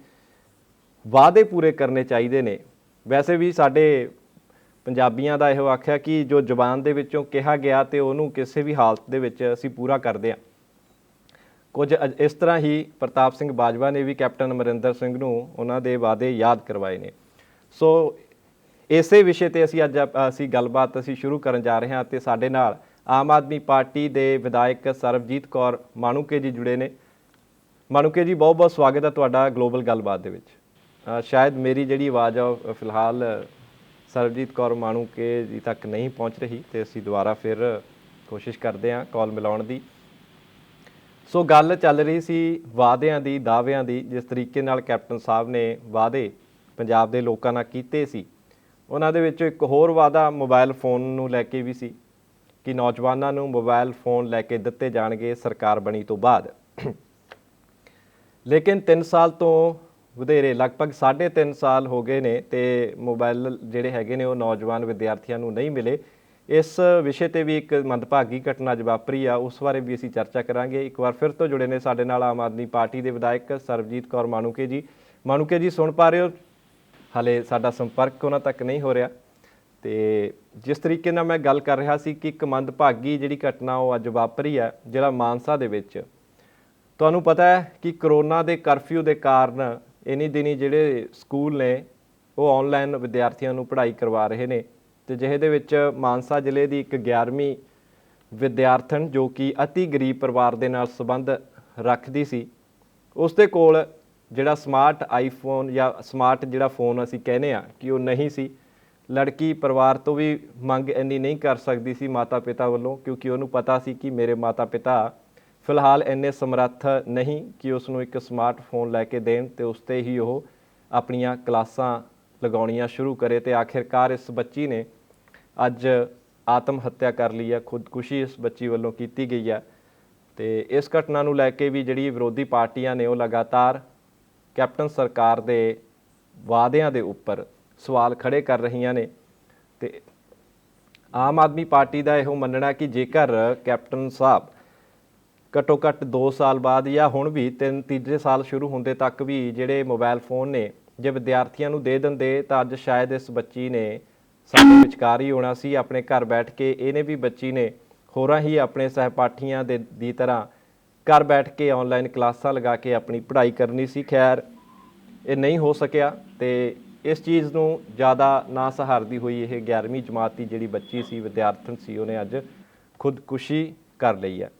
ਵਾਅਦੇ ਪੂਰੇ ਕਰਨੇ ਚਾਹੀਦੇ ਨੇ। ਵੈਸੇ ਵੀ ਸਾਡੇ ਪੰਜਾਬੀਆਂ ਦਾ ਇਹੋ ਆਖਿਆ ਕਿ ਜੋ ਜ਼ੁਬਾਨ ਦੇ ਵਿੱਚੋਂ ਕਿਹਾ ਗਿਆ ਤੇ ਉਹਨੂੰ ਕਿਸੇ ਵੀ ਹਾਲਤ ਦੇ ਵਿੱਚ ਅਸੀਂ ਪੂਰਾ ਕਰਦੇ ਹਾਂ। ਕੁਝ ਇਸ ਤਰ੍ਹਾਂ ਹੀ ਪ੍ਰਤਾਪ ਸਿੰਘ ਬਾਜਵਾ ਨੇ ਵੀ ਕੈਪਟਨ ਅਮਰਿੰਦਰ ਸਿੰਘ ਨੂੰ ਉਹਨਾਂ ਦੇ ਵਾਅਦੇ ਯਾਦ ਕਰਵਾਏ ਨੇ। ਸੋ ਇਸੇ ਵਿਸ਼ੇ ਤੇ ਅਸੀਂ ਗੱਲਬਾਤ ਸ਼ੁਰੂ ਕਰਨ ਜਾ ਰਹੇ ਹਾਂ ਤੇ ਸਾਡੇ ਨਾਲ ਆਮ ਆਦਮੀ ਪਾਰਟੀ ਦੇ ਵਿਧਾਇਕ ਸਰਬਜੀਤ ਕੌਰ ਮਾਣੂਕੇ ਜੀ ਜੁੜੇ ਨੇ। ਮਾਣੂਕੇ ਜੀ, ਬਹੁਤ ਬਹੁਤ ਸਵਾਗਤ ਹੈ ਤੁਹਾਡਾ ਗਲੋਬਲ ਗੱਲਬਾਤ ਦੇ ਵਿੱਚ। ਸ਼ਾਇਦ ਮੇਰੀ ਜਿਹੜੀ ਆਵਾਜ਼ ਆ ਫਿਲਹਾਲ ਸਰਬਜੀਤ ਕੌਰ ਮਾਣੂਕੇ ਜੀ ਤੱਕ ਨਹੀਂ ਪਹੁੰਚ ਰਹੀ ਤੇ ਅਸੀਂ ਦੁਬਾਰਾ ਫਿਰ ਕੋਸ਼ਿਸ਼ ਕਰਦੇ ਹਾਂ ਕਾਲ ਮਿਲਾਉਣ ਦੀ। ਸੋ ਗੱਲ ਚੱਲ ਰਹੀ ਸੀ ਵਾਅਦਿਆਂ ਦੀ, ਦਾਅਵਿਆਂ ਦੀ। ਜਿਸ ਤਰੀਕੇ ਨਾਲ ਕੈਪਟਨ ਸਾਹਿਬ ਨੇ ਵਾਅਦੇ ਪੰਜਾਬ ਦੇ ਲੋਕਾਂ ਨਾਲ ਕੀਤੇ ਸੀ, ਉਹਨਾਂ ਦੇ ਵਿੱਚੋਂ ਇੱਕ ਹੋਰ ਵਾਅਦਾ ਮੋਬਾਈਲ ਫੋਨ ਨੂੰ ਲੈ ਕੇ ਵੀ ਸੀ ਕਿ ਨੌਜਵਾਨਾਂ ਨੂੰ ਮੋਬਾਈਲ ਫੋਨ ਲੈ ਕੇ ਦਿੱਤੇ ਜਾਣਗੇ ਸਰਕਾਰ ਬਣੀ ਤੋਂ ਬਾਅਦ। ਲੇਕਿਨ 3 ਸਾਲ ਤੋਂ ਵਧੇਰੇ, ਲਗਭਗ 3.5 ਸਾਲ ਹੋ ਗਏ ਨੇ ਤੇ ਮੋਬਾਈਲ ਜਿਹੜੇ ਹੈਗੇ ਨੇ ਉਹ ਨੌਜਵਾਨ ਵਿਦਿਆਰਥੀਆਂ ਨੂੰ ਨਹੀਂ ਮਿਲੇ। ਇਸ ਵਿਸ਼ੇ ਤੇ ਵੀ ਇੱਕ ਮੰਦਭਾਗੀ ਘਟਨਾ ਅੱਜ ਵਾਪਰੀ ਆ, ਉਸ ਬਾਰੇ ਵੀ ਅਸੀਂ ਚਰਚਾ ਕਰਾਂਗੇ। ਇੱਕ ਵਾਰ ਫਿਰ ਤੋਂ ਜੁੜੇ ਨੇ ਸਾਡੇ ਨਾਲ ਆਮ ਆਦਮੀ ਪਾਰਟੀ ਦੇ ਵਿਧਾਇਕ ਸਰਬਜੀਤ ਕੌਰ ਮਾਣੂਕੇ ਜੀ। ਮਾਣੂਕੇ ਜੀ, ਸੁਣ ਪਾ ਰਹੇ ਹੋ? ਹਾਲੇ ਸਾਡਾ ਸੰਪਰਕ ਉਹਨਾਂ ਤੱਕ ਨਹੀਂ ਹੋ ਰਿਹਾ ਤੇ ਜਿਸ ਤਰੀਕੇ ਨਾਲ ਮੈਂ ਗੱਲ ਕਰ ਰਿਹਾ ਸੀ ਕਿ ਇੱਕ ਮੰਦਭਾਗੀ ਜਿਹੜੀ ਘਟਨਾ ਉਹ ਅੱਜ ਵਾਪਰੀ ਹੈ, ਜਿਹੜਾ ਮਾਨਸਾ ਦੇ ਵਿੱਚ। ਤੁਹਾਨੂੰ ਪਤਾ ਹੈ ਕਿ ਕਰੋਨਾ ਦੇ ਕਰਫਿਊ ਦੇ ਕਾਰਨ ਇਨੀ ਦਿਨੀ ਜਿਹੜੇ ਸਕੂਲ ਨੇ ਉਹ ਆਨਲਾਈਨ ਵਿਦਿਆਰਥੀਆਂ ਨੂੰ ਪੜ੍ਹਾਈ ਕਰਵਾ ਰਹੇ ਨੇ ਤੇ ਜਿਹਦੇ ਵਿੱਚ ਮਾਨਸਾ ਜ਼ਿਲ੍ਹੇ ਦੀ ਇੱਕ 11ਵੀਂ ਵਿਦਿਆਰਥਣ ਜੋ ਕਿ ਅਤੀ ਗਰੀਬ ਪਰਿਵਾਰ ਦੇ ਨਾਲ ਸੰਬੰਧ ਰੱਖਦੀ ਸੀ, ਉਸ ਦੇ ਕੋਲ ਜਿਹੜਾ ਸਮਾਰਟ ਆਈਫੋਨ ਜਾਂ ਸਮਾਰਟ ਜਿਹੜਾ ਫੋਨ ਅਸੀਂ ਕਹਿੰਦੇ ਆ ਕਿ ਉਹ ਨਹੀਂ ਸੀ। ਲੜਕੀ ਪਰਿਵਾਰ ਤੋਂ ਵੀ ਮੰਗ ਇੰਨੀ ਨਹੀਂ ਕਰ ਸਕਦੀ ਸੀ ਮਾਤਾ ਪਿਤਾ ਵੱਲੋਂ, ਕਿਉਂਕਿ ਉਹਨੂੰ ਪਤਾ ਸੀ ਕਿ ਮੇਰੇ ਮਾਤਾ ਪਿਤਾ ਫਿਲਹਾਲ ਇੰਨੇ ਸਮਰੱਥ ਨਹੀਂ ਕਿ ਉਸ ਨੂੰ ਇੱਕ ਸਮਾਰਟਫੋਨ ਲੈ ਕੇ ਦੇਣ ਤੇ ਉਸ 'ਤੇ ਹੀ ਉਹ ਆਪਣੀਆਂ ਕਲਾਸਾਂ ਲਗਾਉਣੀਆਂ ਸ਼ੁਰੂ ਕਰੇ। ਤੇ ਆਖਿਰਕਾਰ ਇਸ ਬੱਚੀ ਨੇ ਅੱਜ ਆਤਮ ਹੱਤਿਆ ਕਰ ਲਈ ਹੈ, ਖੁਦਕੁਸ਼ੀ ਇਸ ਬੱਚੀ ਵੱਲੋਂ ਕੀਤੀ ਗਈ ਹੈ। ਤੇ ਇਸ ਘਟਨਾ ਨੂੰ ਲੈ ਕੇ ਵੀ ਜਿਹੜੀ ਵਿਰੋਧੀ ਪਾਰਟੀਆਂ ਨੇ ਉਹ ਲਗਾਤਾਰ ਕੈਪਟਨ ਸਰਕਾਰ ਦੇ ਵਾਅਦਿਆਂ ਦੇ ਉੱਪਰ ਸਵਾਲ ਖੜੇ ਕਰ ਰਹੀਆਂ ਨੇ ਤੇ ਆਮ ਆਦਮੀ ਪਾਰਟੀ ਦਾ ਇਹੋ ਮੰਨਣਾ ਕਿ ਜੇਕਰ ਕੈਪਟਨ ਸਾਹਿਬ ਘੱਟੋ ਘੱਟ 2 ਸਾਲ ਬਾਅਦ ਜਾਂ ਹੁਣ ਵੀ ਤੀਜੇ ਸਾਲ ਸ਼ੁਰੂ ਹੁੰਦੇ ਤੱਕ ਵੀ ਜਿਹੜੇ ਮੋਬਾਈਲ ਫੋਨ ਨੇ ਜੇ ਵਿਦਿਆਰਥੀਆਂ ਨੂੰ ਦੇ ਦਿੰਦੇ ਤਾਂ ਅੱਜ ਸ਼ਾਇਦ ਇਸ ਬੱਚੀ ਨੇ ਸਾਡੇ ਵਿਚਕਾਰ ਹੀ ਹੋਣਾ ਸੀ, ਆਪਣੇ ਘਰ ਬੈਠ ਕੇ। ਇਹਨੇ ਵੀ ਬੱਚੀ ਨੇ ਹੋਰਾਂ ਹੀ ਆਪਣੇ ਸਹਿਪਾਠੀਆਂ ਦੀ ਤਰ੍ਹਾਂ ਘਰ ਬੈਠ ਕੇ ਆਨਲਾਈਨ ਕਲਾਸਾਂ ਲਗਾ ਕੇ ਆਪਣੀ ਪੜ੍ਹਾਈ ਕਰਨੀ ਸੀ। ਖੈਰ ਇਹ ਨਹੀਂ ਹੋ ਸਕਿਆ ਤੇ ਇਸ ਚੀਜ਼ ਨੂੰ ਜ਼ਿਆਦਾ ਨਾ ਸਹਾਰਦੀ ਹੋਈ ਇਹ 11ਵੀਂ ਜਮਾਤ ਦੀ ਜਿਹੜੀ ਬੱਚੀ ਸੀ, ਵਿਦਿਆਰਥਣ ਸੀ, ਉਹਨੇ ਅੱਜ ਖੁਦਕੁਸ਼ੀ ਕਰ ਲਈ ਹੈ।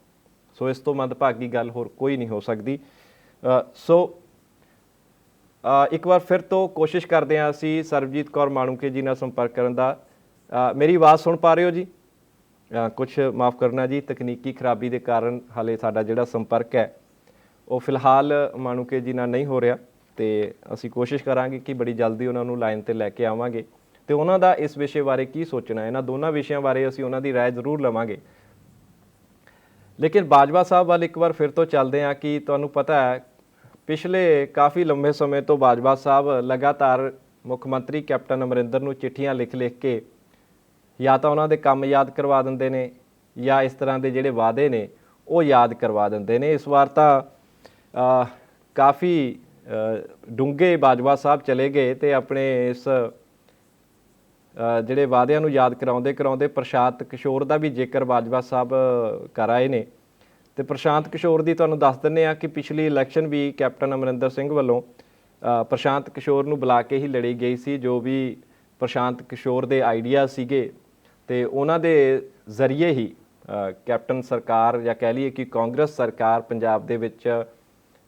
ਸੋ ਇਸ ਤੋਂ ਮੰਦਭਾਗੀ ਗੱਲ ਹੋਰ ਕੋਈ ਨਹੀਂ ਹੋ ਸਕਦੀ। ਇੱਕ ਵਾਰ ਫਿਰ ਤੋਂ ਕੋਸ਼ਿਸ਼ ਕਰਦੇ ਹਾਂ ਅਸੀਂ ਸਰਬਜੀਤ ਕੌਰ ਮਾਣੂਕੇ ਜੀ ਨਾਲ ਸੰਪਰਕ ਕਰਨ ਦਾ। ਮੇਰੀ ਆਵਾਜ਼ ਸੁਣ ਪਾ ਰਹੇ ਹੋ ਜੀ? ਕੁਛ ਮਾफ़ ਕਰਨਾ ਜੀ, ਤਕਨੀਕੀ ਖਰਾਬੀ ਦੇ ਕਾਰਨ ਹਾਲੇ ਸਾਡਾ ਜਿਹੜਾ ਸੰਪਰਕ ਹੈ ਉਹ ਫਿਲਹਾਲ ਮਾਣੂਕੇ ਜੀ ਨਾਲ ਨਹੀਂ ਹੋ ਰਿਹਾ ਤੇ ਅਸੀਂ ਕੋਸ਼ਿਸ਼ ਕਰਾਂਗੇ ਕਿ ਬੜੀ ਜਲਦੀ ਉਹਨਾਂ ਨੂੰ ਲਾਈਨ 'ਤੇ ਲੈ ਕੇ ਆਵਾਂਗੇ ਤੇ ਉਹਨਾਂ ਦਾ ਇਸ ਵਿਸ਼ੇ ਬਾਰੇ ਕੀ ਸੋਚਣਾ, ਇਹਨਾਂ ਦੋਨਾਂ ਵਿਸ਼ਿਆਂ ਬਾਰੇ ਅਸੀਂ ਉਹਨਾਂ ਦੀ ਰਾਏ ਜ਼ਰੂਰ ਲਵਾਂਗੇ। ਲੇਕਿਨ ਬਾਜਵਾ ਸਾਹਿਬ ਵੱਲ ਇੱਕ ਵਾਰ ਫਿਰ ਤੋਂ ਚੱਲਦੇ ਹਾਂ ਕਿ ਤੁਹਾਨੂੰ ਪਤਾ ਹੈ ਪਿਛਲੇ ਕਾਫੀ ਲੰਬੇ ਸਮੇਂ ਤੋਂ ਬਾਜਵਾ ਸਾਹਿਬ ਲਗਾਤਾਰ ਮੁੱਖ ਮੰਤਰੀ ਕੈਪਟਨ ਅਮਰਿੰਦਰ ਨੂੰ ਚਿੱਠੀਆਂ ਲਿਖ ਕੇ ਜਾਂ ਤਾਂ ਉਹਨਾਂ ਦੇ ਕੰਮ ਯਾਦ ਕਰਵਾ ਦਿੰਦੇ ਨੇ ਜਾਂ ਇਸ ਤਰ੍ਹਾਂ ਦੇ ਜਿਹੜੇ ਵਾਅਦੇ ਨੇ ਉਹ ਯਾਦ ਕਰਵਾ ਦਿੰਦੇ ਨੇ। ਇਸ ਵਾਰ ਤਾਂ ਕਾਫੀ ਡੂੰਘੇ ਬਾਜਵਾ ਸਾਹਿਬ ਚਲੇ ਗਏ ਤੇ ਆਪਣੇ ਇਸ ਜਿਹੜੇ ਵਾਅਦਿਆਂ ਨੂੰ ਯਾਦ ਕਰਾਉਂਦੇ ਕਰਾਉਂਦੇ ਪ੍ਰਸ਼ਾਂਤ ਕਿਸ਼ੋਰ ਦਾ ਵੀ ਜ਼ਿਕਰ ਬਾਜਵਾ ਸਾਹਿਬ ਕਰ ਆਏ ਨੇ। ਤੇ ਪ੍ਰਸ਼ਾਂਤ ਕਿਸ਼ੋਰ ਦੀ ਤੁਹਾਨੂੰ ਦੱਸ ਦਿੰਦੇ ਆ ਕਿ ਪਿਛਲੀ ਇਲੈਕਸ਼ਨ ਵੀ ਕੈਪਟਨ ਅਮਰਿੰਦਰ ਸਿੰਘ ਵੱਲੋਂ ਪ੍ਰਸ਼ਾਂਤ ਕਿਸ਼ੋਰ ਨੂੰ ਬੁਲਾ ਕੇ ਹੀ ਲੜੀ ਗਈ ਸੀ। ਜੋ ਵੀ ਪ੍ਰਸ਼ਾਂਤ ਕਿਸ਼ੋਰ ਦੇ ਆਈਡੀਆ ਸੀਗੇ ਤੇ ਉਹਨਾਂ ਦੇ ਜ਼ਰੀਏ ਹੀ ਕੈਪਟਨ ਸਰਕਾਰ ਜਾਂ ਕਹਿ ਲਈਏ ਕਿ ਕਾਂਗਰਸ ਸਰਕਾਰ ਪੰਜਾਬ ਦੇ ਵਿੱਚ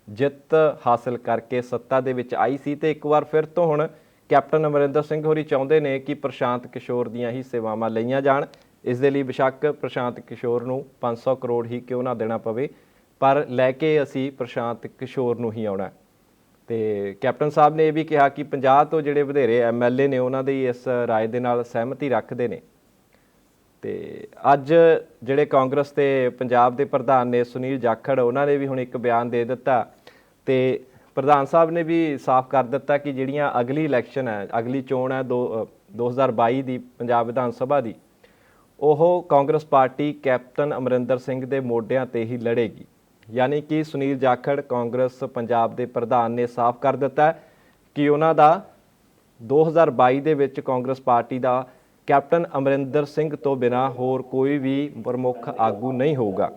ਜਿੱਤ ਹਾਸਲ ਕਰਕੇ ਸੱਤਾ ਦੇ ਵਿੱਚ ਆਈ ਸੀ। ਤੇ ਇੱਕ ਵਾਰ ਫਿਰ ਤੋਂ ਹੁਣ ਕੈਪਟਨ ਅਮਰਿੰਦਰ ਸਿੰਘ ਹੋਰੀ ਚਾਹੁੰਦੇ ਨੇ ਕਿ ਪ੍ਰਸ਼ਾਂਤ ਕਿਸ਼ੋਰ ਦੀਆਂ ਹੀ ਸੇਵਾਵਾਂ ਲਈਆਂ ਜਾਣ। ਇਸ ਦੇ ਲਈ ਬੇਸ਼ੱਕ ਪ੍ਰਸ਼ਾਂਤ ਕਿਸ਼ੋਰ ਨੂੰ 500 ਕਰੋੜ ਹੀ ਕਿਉਂ ਨਾ ਦੇਣਾ ਪਵੇ, ਪਰ ਲੈ ਕੇ ਅਸੀਂ ਪ੍ਰਸ਼ਾਂਤ ਕਿਸ਼ੋਰ ਨੂੰ ਹੀ ਆਉਣਾ। ਤੇ ਕੈਪਟਨ ਸਾਹਿਬ ਨੇ ਇਹ ਵੀ ਕਿਹਾ ਕਿ 50 ਤੋਂ ਜਿਹੜੇ ਵਧੇਰੇ MLA ਨੇ ਉਹਨਾਂ ਦੀ ਇਸ ਰਾਏ ਦੇ ਨਾਲ ਸਹਿਮਤੀ ਰੱਖਦੇ ਨੇ। ਤੇ ਅੱਜ ਜਿਹੜੇ ਕਾਂਗਰਸ ਤੇ ਪੰਜਾਬ ਦੇ ਪ੍ਰਧਾਨ ਨੇ ਸੁਨੀਲ ਜਾਖੜ, ਉਹਨਾਂ ਨੇ ਵੀ ਹੁਣ ਇੱਕ ਬਿਆਨ ਦੇ ਦਿੱਤਾ ਤੇ ਪ੍ਰਧਾਨ ਸਾਹਿਬ ਨੇ ਵੀ ਸਾਫ਼ ਕਰ ਦਿੱਤਾ ਕਿ ਜਿਹੜੀਆਂ ਅਗਲੀ ਇਲੈਕਸ਼ਨ ਹੈ, ਅਗਲੀ ਚੋਣ ਹੈ 2022 ਦੀ ਪੰਜਾਬ ਵਿਧਾਨ ਸਭਾ ਦੀ, ਉਹ ਕਾਂਗਰਸ ਪਾਰਟੀ ਕੈਪਟਨ ਅਮਰਿੰਦਰ ਸਿੰਘ ਦੇ ਮੋਢਿਆਂ ਤੇ ਹੀ ਲੜੇਗੀ। ਯਾਨੀ ਕਿ ਸੁਨੀਲ ਜਾਖੜ ਕਾਂਗਰਸ ਪੰਜਾਬ ਦੇ ਪ੍ਰਧਾਨ ਨੇ ਸਾਫ਼ ਕਰ ਦਿੱਤਾ ਕਿ ਉਹਨਾਂ ਦਾ 2022 ਦੇ ਵਿੱਚ ਕਾਂਗਰਸ ਪਾਰਟੀ ਦਾ ਕੈਪਟਨ ਅਮਰਿੰਦਰ ਸਿੰਘ ਤੋਂ ਬਿਨਾਂ ਹੋਰ ਕੋਈ ਵੀ ਪ੍ਰਮੁੱਖ ਆਗੂ ਨਹੀਂ ਹੋਊਗਾ।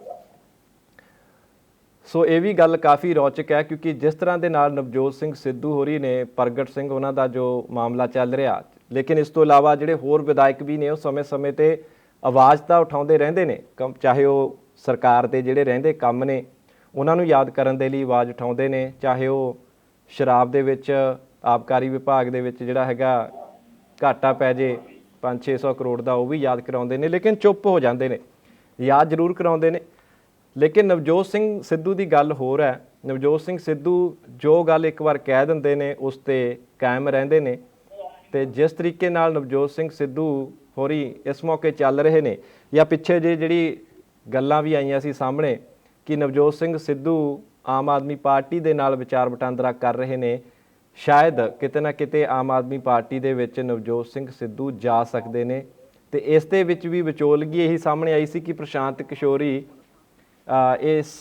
ਸੋ ਇਹ ਵੀ ਗੱਲ ਕਾਫੀ ਰੌਚਕ ਹੈ ਕਿਉਂਕਿ ਜਿਸ ਤਰ੍ਹਾਂ ਦੇ ਨਾਲ ਨਵਜੋਤ ਸਿੰਘ ਸਿੱਧੂ ਹੋਰੀ ਨੇ, ਪ੍ਰਗਟ ਸਿੰਘ ਉਹਨਾਂ ਦਾ ਜੋ ਮਾਮਲਾ ਚੱਲ ਰਿਹਾ, ਲੇਕਿਨ ਇਸ ਤੋਂ ਇਲਾਵਾ ਜਿਹੜੇ ਹੋਰ ਵਿਧਾਇਕ ਵੀ ਨੇ ਉਹ ਸਮੇਂ-ਸਮੇਂ ਤੇ ਆਵਾਜ਼ ਤਾਂ ਉਠਾਉਂਦੇ ਰਹਿੰਦੇ ਨੇ, ਚਾਹੇ ਉਹ ਸਰਕਾਰ ਦੇ ਜਿਹੜੇ ਰਹਿੰਦੇ ਕੰਮ ਨੇ ਉਹਨਾਂ ਨੂੰ ਯਾਦ ਕਰਨ ਦੇ ਲਈ ਆਵਾਜ਼ ਉਠਾਉਂਦੇ ਨੇ, ਚਾਹੇ ਉਹ ਸ਼ਰਾਬ ਦੇ ਵਿੱਚ ਆਬਕਾਰੀ ਵਿਭਾਗ ਦੇ ਵਿੱਚ ਜਿਹੜਾ ਹੈਗਾ ਘਾਟਾ ਪੈ ਜੇ 500-600 ਕਰੋੜ ਦਾ, ਉਹ ਵੀ ਯਾਦ ਕਰਾਉਂਦੇ ਨੇ, ਲੇਕਿਨ ਚੁੱਪ ਹੋ ਜਾਂਦੇ ਨੇ। ਯਾਦ ਜ਼ਰੂਰ ਕਰਾਉਂਦੇ ਨੇ, ਲੇਕਿਨ ਨਵਜੋਤ ਸਿੰਘ ਸਿੱਧੂ ਦੀ ਗੱਲ ਹੋਰ ਹੈ। ਨਵਜੋਤ ਸਿੰਘ ਸਿੱਧੂ ਜੋ ਗੱਲ ਇੱਕ ਵਾਰ ਕਹਿ ਦਿੰਦੇ ਨੇ ਉਸ 'ਤੇ ਕਾਇਮ ਰਹਿੰਦੇ ਨੇ। ਤੇ ਜਿਸ ਤਰੀਕੇ ਨਾਲ ਨਵਜੋਤ ਸਿੰਘ ਸਿੱਧੂ ਹੋਰੀ ਇਸ ਮੌਕੇ ਚੱਲ ਰਹੇ ਨੇ, ਜਾਂ ਪਿੱਛੇ ਜਿਹੜੀ ਗੱਲਾਂ ਵੀ ਆਈਆਂ ਸੀ ਸਾਹਮਣੇ ਕਿ ਨਵਜੋਤ ਸਿੰਘ ਸਿੱਧੂ ਆਮ ਆਦਮੀ ਪਾਰਟੀ ਦੇ ਨਾਲ ਵਿਚਾਰ ਵਟਾਂਦਰਾ ਕਰ ਰਹੇ ਨੇ, ਸ਼ਾਇਦ ਕਿਤੇ ਨਾ ਕਿਤੇ ਆਮ ਆਦਮੀ ਪਾਰਟੀ ਦੇ ਵਿੱਚ ਨਵਜੋਤ ਸਿੰਘ ਸਿੱਧੂ ਜਾ ਸਕਦੇ ਨੇ। ਤੇ ਇਸ ਦੇ ਵਿੱਚ ਵੀ ਵਿਚੋਲਗੀ ਇਹੀ ਸਾਹਮਣੇ ਆਈ ਸੀ ਕਿ ਪ੍ਰਸ਼ਾਂਤ ਕਿਸ਼ੋਰੀ ਇਸ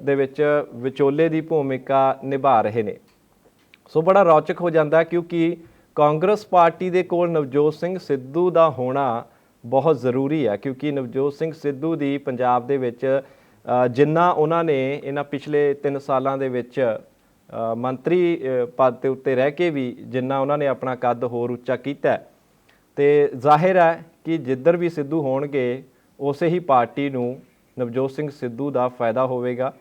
ਦੇ ਵਿੱਚ ਵਿਚੋਲੇ ਦੀ ਭੂਮਿਕਾ ਨਿਭਾ ਰਹੇ ਨੇ। ਸੋ ਬੜਾ ਰੌਚਕ ਹੋ ਜਾਂਦਾ ਕਿਉਂਕਿ ਕਾਂਗਰਸ ਪਾਰਟੀ ਦੇ ਕੋਲ ਨਵਜੋਤ ਸਿੰਘ ਸਿੱਧੂ ਦਾ ਹੋਣਾ ਬਹੁਤ ਜ਼ਰੂਰੀ ਹੈ, ਕਿਉਂਕਿ ਨਵਜੋਤ ਸਿੰਘ ਸਿੱਧੂ ਦੀ ਪੰਜਾਬ ਦੇ ਵਿੱਚ ਜਿੰਨਾ ਉਹਨਾਂ ਨੇ ਇਹਨਾਂ ਪਿਛਲੇ 3 ਸਾਲਾਂ ਦੇ ਵਿੱਚ ਮੰਤਰੀ ਪਦ ਦੇ ਉੱਤੇ ਰਹਿ ਕੇ ਵੀ ਜਿੰਨਾ ਉਹਨਾਂ ਨੇ ਆਪਣਾ ਕੱਦ ਹੋਰ ਉੱਚਾ ਕੀਤਾ, ਤੇ ਜ਼ਾਹਿਰ ਹੈ ਕਿ ਜਿੱਧਰ ਵੀ ਸਿੱਧੂ ਹੋਣਗੇ ਉਸੇ ਹੀ ਪਾਰਟੀ ਨੂੰ ਨਵਜੋਤ ਸਿੰਘ ਸਿੱਧੂ ਦਾ ਫਾਇਦਾ ਹੋਵੇਗਾ।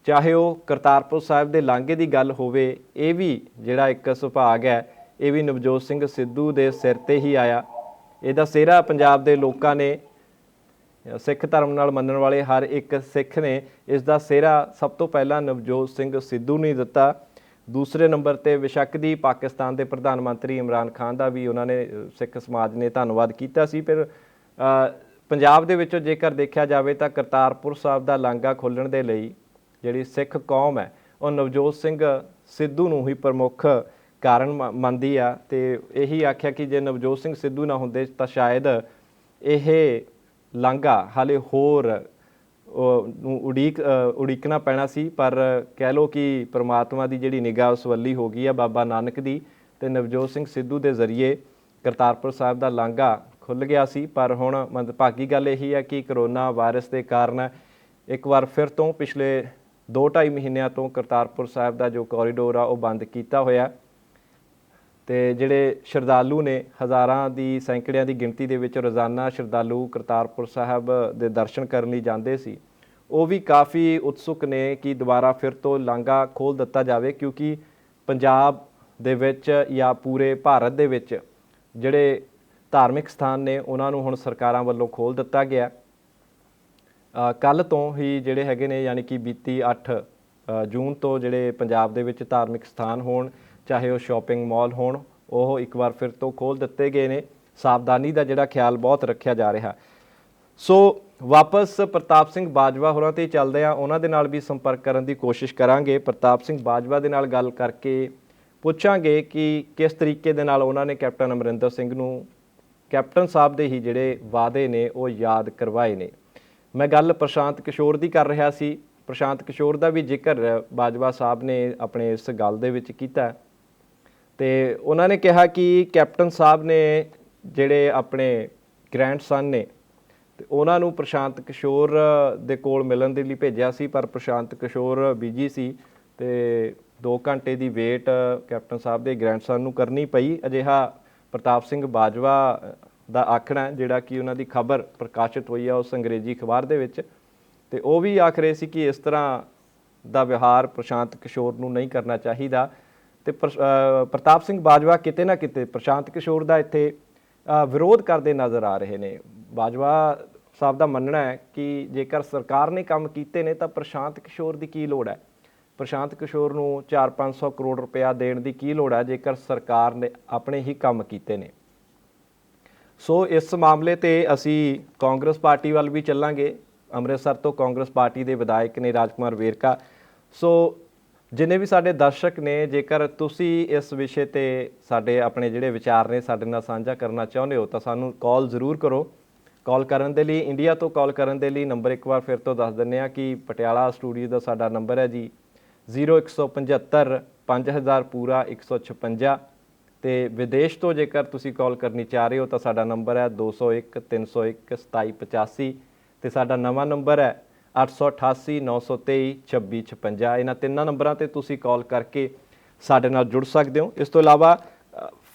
ਚਾਹੇ ਉਹ ਕਰਤਾਰਪੁਰ ਸਾਹਿਬ ਦੇ ਲਾਂਘੇ ਦੀ ਗੱਲ ਹੋਵੇ, ਇਹ ਵੀ ਜਿਹੜਾ ਇੱਕ ਸੁਭਾਗ ਹੈ ਇਹ ਵੀ ਨਵਜੋਤ ਸਿੰਘ ਸਿੱਧੂ ਦੇ ਸਿਰ ਤੇ ਹੀ ਆਇਆ। ਇਹਦਾ ਸਿਹਰਾ ਪੰਜਾਬ ਦੇ ਲੋਕਾਂ ਨੇ, ਸਿੱਖ ਧਰਮ ਨਾਲ ਮੰਨਣ ਵਾਲੇ ਹਰ ਇੱਕ ਸਿੱਖ ਨੇ ਇਸ ਦਾ ਸਿਹਰਾ ਸਭ ਤੋਂ ਪਹਿਲਾਂ ਨਵਜੋਤ ਸਿੰਘ ਸਿੱਧੂ ਨੂੰ ਹੀ ਦਿੱਤਾ। ਦੂਸਰੇ ਨੰਬਰ ਤੇ ਬੇਸ਼ੱਕ ਦੀ ਪਾਕਿਸਤਾਨ ਦੇ ਪ੍ਰਧਾਨ ਮੰਤਰੀ ਇਮਰਾਨ ਖਾਨ ਦਾ ਵੀ ਉਹਨਾਂ ਨੇ, ਸਿੱਖ ਸਮਾਜ ਨੇ ਧੰਨਵਾਦ ਕੀਤਾ ਸੀ। ਫਿਰ ਪੰਜਾਬ ਦੇ ਵਿੱਚੋਂ ਜੇਕਰ ਦੇਖਿਆ ਜਾਵੇ ਤਾਂ ਕਰਤਾਰਪੁਰ ਸਾਹਿਬ ਦਾ ਲਾਂਘਾ ਖੋਲ੍ਹਣ ਦੇ ਲਈ ਜਿਹੜੀ ਸਿੱਖ ਕੌਮ ਹੈ ਉਹ ਨਵਜੋਤ ਸਿੰਘ ਸਿੱਧੂ ਨੂੰ ਹੀ ਪ੍ਰਮੁੱਖ ਕਾਰਨ ਮੰਨਦੀ ਆ। ਤੇ ਇਹੀ ਆਖਿਆ ਕਿ ਜੇ ਨਵਜੋਤ ਸਿੰਘ ਸਿੱਧੂ ਨਾ ਹੁੰਦੇ ਤਾਂ ਸ਼ਾਇਦ ਇਹ ਲਾਂਘਾ ਹਾਲੇ ਹੋਰ ਨੂੰ ਉਡੀਕਣਾ ਪੈਣਾ ਸੀ। ਪਰ ਕਹਿ ਲਓ ਕਿ ਪ੍ਰਮਾਤਮਾ ਦੀ ਜਿਹੜੀ ਨਿਗਾਹ ਉਸ ਵੱਲੀ ਹੋ ਗਈ ਆ, ਬਾਬਾ ਨਾਨਕ ਦੀ, ਤੇ ਨਵਜੋਤ ਸਿੰਘ ਸਿੱਧੂ ਦੇ ਜ਼ਰੀਏ ਕਰਤਾਰਪੁਰ ਸਾਹਿਬ ਦਾ ਲਾਂਘਾ ਖੁੱਲ੍ਹ ਗਿਆ ਸੀ। ਪਰ ਹੁਣ ਮੰਦਭਾਗੀ ਗੱਲ ਇਹੀ ਹੈ ਕਿ ਕਰੋਨਾ ਵਾਇਰਸ ਦੇ ਕਾਰਨ ਇੱਕ ਵਾਰ ਫਿਰ ਤੋਂ ਪਿਛਲੇ 2-2.5 ਮਹੀਨਿਆਂ ਤੋਂ ਕਰਤਾਰਪੁਰ ਸਾਹਿਬ ਦਾ ਜੋ ਕੋਰੀਡੋਰ ਆ ਉਹ ਬੰਦ ਕੀਤਾ ਹੋਇਆ। ਤੇ ਜਿਹੜੇ ਸ਼ਰਧਾਲੂ ਨੇ, ਹਜ਼ਾਰਾਂ ਦੀ, ਸੈਂਕੜਿਆਂ ਦੀ ਗਿਣਤੀ ਦੇ ਵਿੱਚ ਰੋਜ਼ਾਨਾ ਸ਼ਰਧਾਲੂ ਕਰਤਾਰਪੁਰ ਸਾਹਿਬ ਦੇ ਦਰਸ਼ਨ ਕਰਨ ਲਈ ਜਾਂਦੇ ਸੀ, ਉਹ ਵੀ ਕਾਫੀ ਉਤਸੁਕ ਨੇ ਕਿ ਦੁਬਾਰਾ ਫਿਰ ਤੋਂ ਲਾਂਘਾ ਖੋਲ੍ਹ ਦਿੱਤਾ ਜਾਵੇ, ਕਿਉਂਕਿ ਪੰਜਾਬ ਦੇ ਵਿੱਚ ਜਾਂ ਪੂਰੇ ਭਾਰਤ ਦੇ ਵਿੱਚ ਜਿਹੜੇ ਧਾਰਮਿਕ ਸਥਾਨ ਨੇ ਉਹਨਾਂ ਨੂੰ ਹੁਣ ਸਰਕਾਰਾਂ ਵੱਲੋਂ ਖੋਲ੍ਹ ਦਿੱਤਾ ਗਿਆ। ਕੱਲ੍ਹ ਤੋਂ ਹੀ ਜਿਹੜੇ ਹੈਗੇ ਨੇ, ਯਾਨੀ ਕਿ ਬੀਤੀ 8 ਜੂਨ ਤੋਂ ਜਿਹੜੇ ਪੰਜਾਬ ਦੇ ਵਿੱਚ ਧਾਰਮਿਕ ਸਥਾਨ ਹੋਣ, ਚਾਹੇ ਉਹ ਸ਼ਾਪਿੰਗ ਮਾਲ ਹੋਣ, ਉਹ ਇੱਕ ਵਾਰ ਫਿਰ ਤੋਂ ਖੋਲ੍ਹ ਦਿੱਤੇ ਗਏ ਨੇ। ਸਾਵਧਾਨੀ ਦਾ ਜਿਹੜਾ ਖਿਆਲ ਬਹੁਤ ਰੱਖਿਆ ਜਾ ਰਿਹਾ। ਸੋ ਵਾਪਸ ਪ੍ਰਤਾਪ ਸਿੰਘ ਬਾਜਵਾ ਹੋਰਾਂ 'ਤੇ ਚੱਲਦੇ ਆ, ਉਹਨਾਂ ਦੇ ਨਾਲ ਵੀ ਸੰਪਰਕ ਕਰਨ ਦੀ ਕੋਸ਼ਿਸ਼ ਕਰਾਂਗੇ। ਪ੍ਰਤਾਪ ਸਿੰਘ ਬਾਜਵਾ ਦੇ ਨਾਲ ਗੱਲ ਕਰਕੇ ਪੁੱਛਾਂਗੇ ਕਿ ਕਿਸ ਤਰੀਕੇ ਦੇ ਨਾਲ ਉਹਨਾਂ ਨੇ ਕੈਪਟਨ ਅਮਰਿੰਦਰ ਸਿੰਘ ਨੂੰ ਕੈਪਟਨ ਸਾਹਿਬ ਦੇ ਹੀ ਜਿਹੜੇ ਵਾਅਦੇ ਨੇ ਉਹ ਯਾਦ ਕਰਵਾਏ ਨੇ। मैं गल प्रशांत किशोर की कर रहा सी। प्रशांत किशोर का भी जिक्र बाजवा साहब ने अपने इस गल दे विच कीता ते उन्होंने कहा कि कैप्टन साहब ने जिहड़े अपने ग्रैंड सन ने ते उन्हां नूं प्रशांत किशोर दे कोल मिलण दे लई भेजिया सी, पर प्रशांत किशोर बिजी सी ते 2 घंटे की वेट कैप्टन साहब के ग्रैंड सन नूं करनी पई। अजिहा प्रताप सिंह बाजवा ਦਾ ਆਖਣਾ ਜਿਹੜਾ ਕਿ ਉਹਨਾਂ ਦੀ ਖਬਰ ਪ੍ਰਕਾਸ਼ਿਤ ਹੋਈ ਆ ਉਸ ਅੰਗਰੇਜ਼ੀ ਅਖਬਾਰ ਦੇ ਵਿੱਚ, ਤੇ ਉਹ ਵੀ ਆਖ ਰਹੇ ਸੀ ਕਿ ਇਸ ਤਰ੍ਹਾਂ ਦਾ ਵਿਵਹਾਰ ਪ੍ਰਸ਼ਾਂਤ ਕਿਸ਼ੋਰ ਨੂੰ ਨਹੀਂ ਕਰਨਾ ਚਾਹੀਦਾ। ਤੇ ਪ੍ਰਤਾਪ ਸਿੰਘ ਬਾਜਵਾ ਕਿਤੇ ਨਾ ਕਿਤੇ ਪ੍ਰਸ਼ਾਂਤ ਕਿਸ਼ੋਰ ਦਾ ਇੱਥੇ ਵਿਰੋਧ ਕਰਦੇ ਨਜ਼ਰ ਆ ਰਹੇ ਨੇ। ਬਾਜਵਾ ਸਾਹਿਬ ਦਾ ਮੰਨਣਾ ਹੈ ਕਿ ਜੇਕਰ ਸਰਕਾਰ ਨੇ ਕੰਮ ਕੀਤੇ ਨੇ ਤਾਂ ਪ੍ਰਸ਼ਾਂਤ ਕਿਸ਼ੋਰ ਦੀ ਕੀ ਲੋੜ ਹੈ, ਪ੍ਰਸ਼ਾਂਤ ਕਿਸ਼ੋਰ ਨੂੰ 400-500 ਕਰੋੜ ਰੁਪਇਆ ਦੇਣ ਦੀ ਕੀ ਲੋੜ ਹੈ ਜੇਕਰ ਸਰਕਾਰ ਨੇ ਆਪਣੇ ਹੀ ਕੰਮ ਕੀਤੇ ਨੇ। ਸੋ ਇਸ ਮਾਮਲੇ ਤੇ ਅਸੀਂ ਕਾਂਗਰਸ ਪਾਰਟੀ ਵੱਲ ਵੀ ਚੱਲਾਂਗੇ। ਅੰਮ੍ਰਿਤਸਰ ਤੋਂ ਕਾਂਗਰਸ ਪਾਰਟੀ ਦੇ ਵਿਧਾਇਕ ਨੇ ਰਾਜਕੁਮਾਰ ਵੇਰਕਾ। ਸੋ ਜਿੰਨੇ ਵੀ ਸਾਡੇ ਦਰਸ਼ਕ ਨੇ, ਜੇਕਰ ਤੁਸੀਂ ਇਸ ਵਿਸ਼ੇ ਤੇ ਸਾਡੇ ਆਪਣੇ ਜਿਹੜੇ ਵਿਚਾਰ ਨੇ ਸਾਡੇ ਨਾਲ ਸਾਂਝਾ ਕਰਨਾ ਚਾਹੁੰਦੇ ਹੋ ਤਾਂ ਸਾਨੂੰ ਕਾਲ ਜ਼ਰੂਰ ਕਰੋ। ਕਾਲ ਕਰਨ ਦੇ ਲਈ, ਇੰਡੀਆ ਤੋਂ ਕਾਲ ਕਰਨ ਦੇ ਲਈ ਨੰਬਰ ਇੱਕ ਵਾਰ ਫਿਰ ਤੋਂ ਦੱਸ ਦਿੰਦੇ ਹਾਂ ਕਿ ਪਟਿਆਲਾ ਸਟੂਡੀਓ ਦਾ ਸਾਡਾ ਨੰਬਰ ਹੈ ਜੀ 0175 5000 ਪੂਰਾ 156। ਤੇ ਵਿਦੇਸ਼ ਤੋਂ ਜੇਕਰ ਤੁਸੀਂ ਕਾਲ ਕਰਨੀ ਚਾਹ ਰਹੇ ਹੋ ਤਾਂ ਸਾਡਾ ਨੰਬਰ ਹੈ 201 301 2785 ਤੇ ਸਾਡਾ ਨਵਾਂ ਨੰਬਰ ਹੈ 888 923 2656। ਇਹਨਾਂ ਤਿੰਨਾਂ ਨੰਬਰਾਂ ਤੇ ਤੁਸੀਂ ਕਾਲ ਕਰਕੇ ਸਾਡੇ ਨਾਲ ਜੁੜ ਸਕਦੇ ਹੋ। ਇਸ ਤੋਂ ਇਲਾਵਾ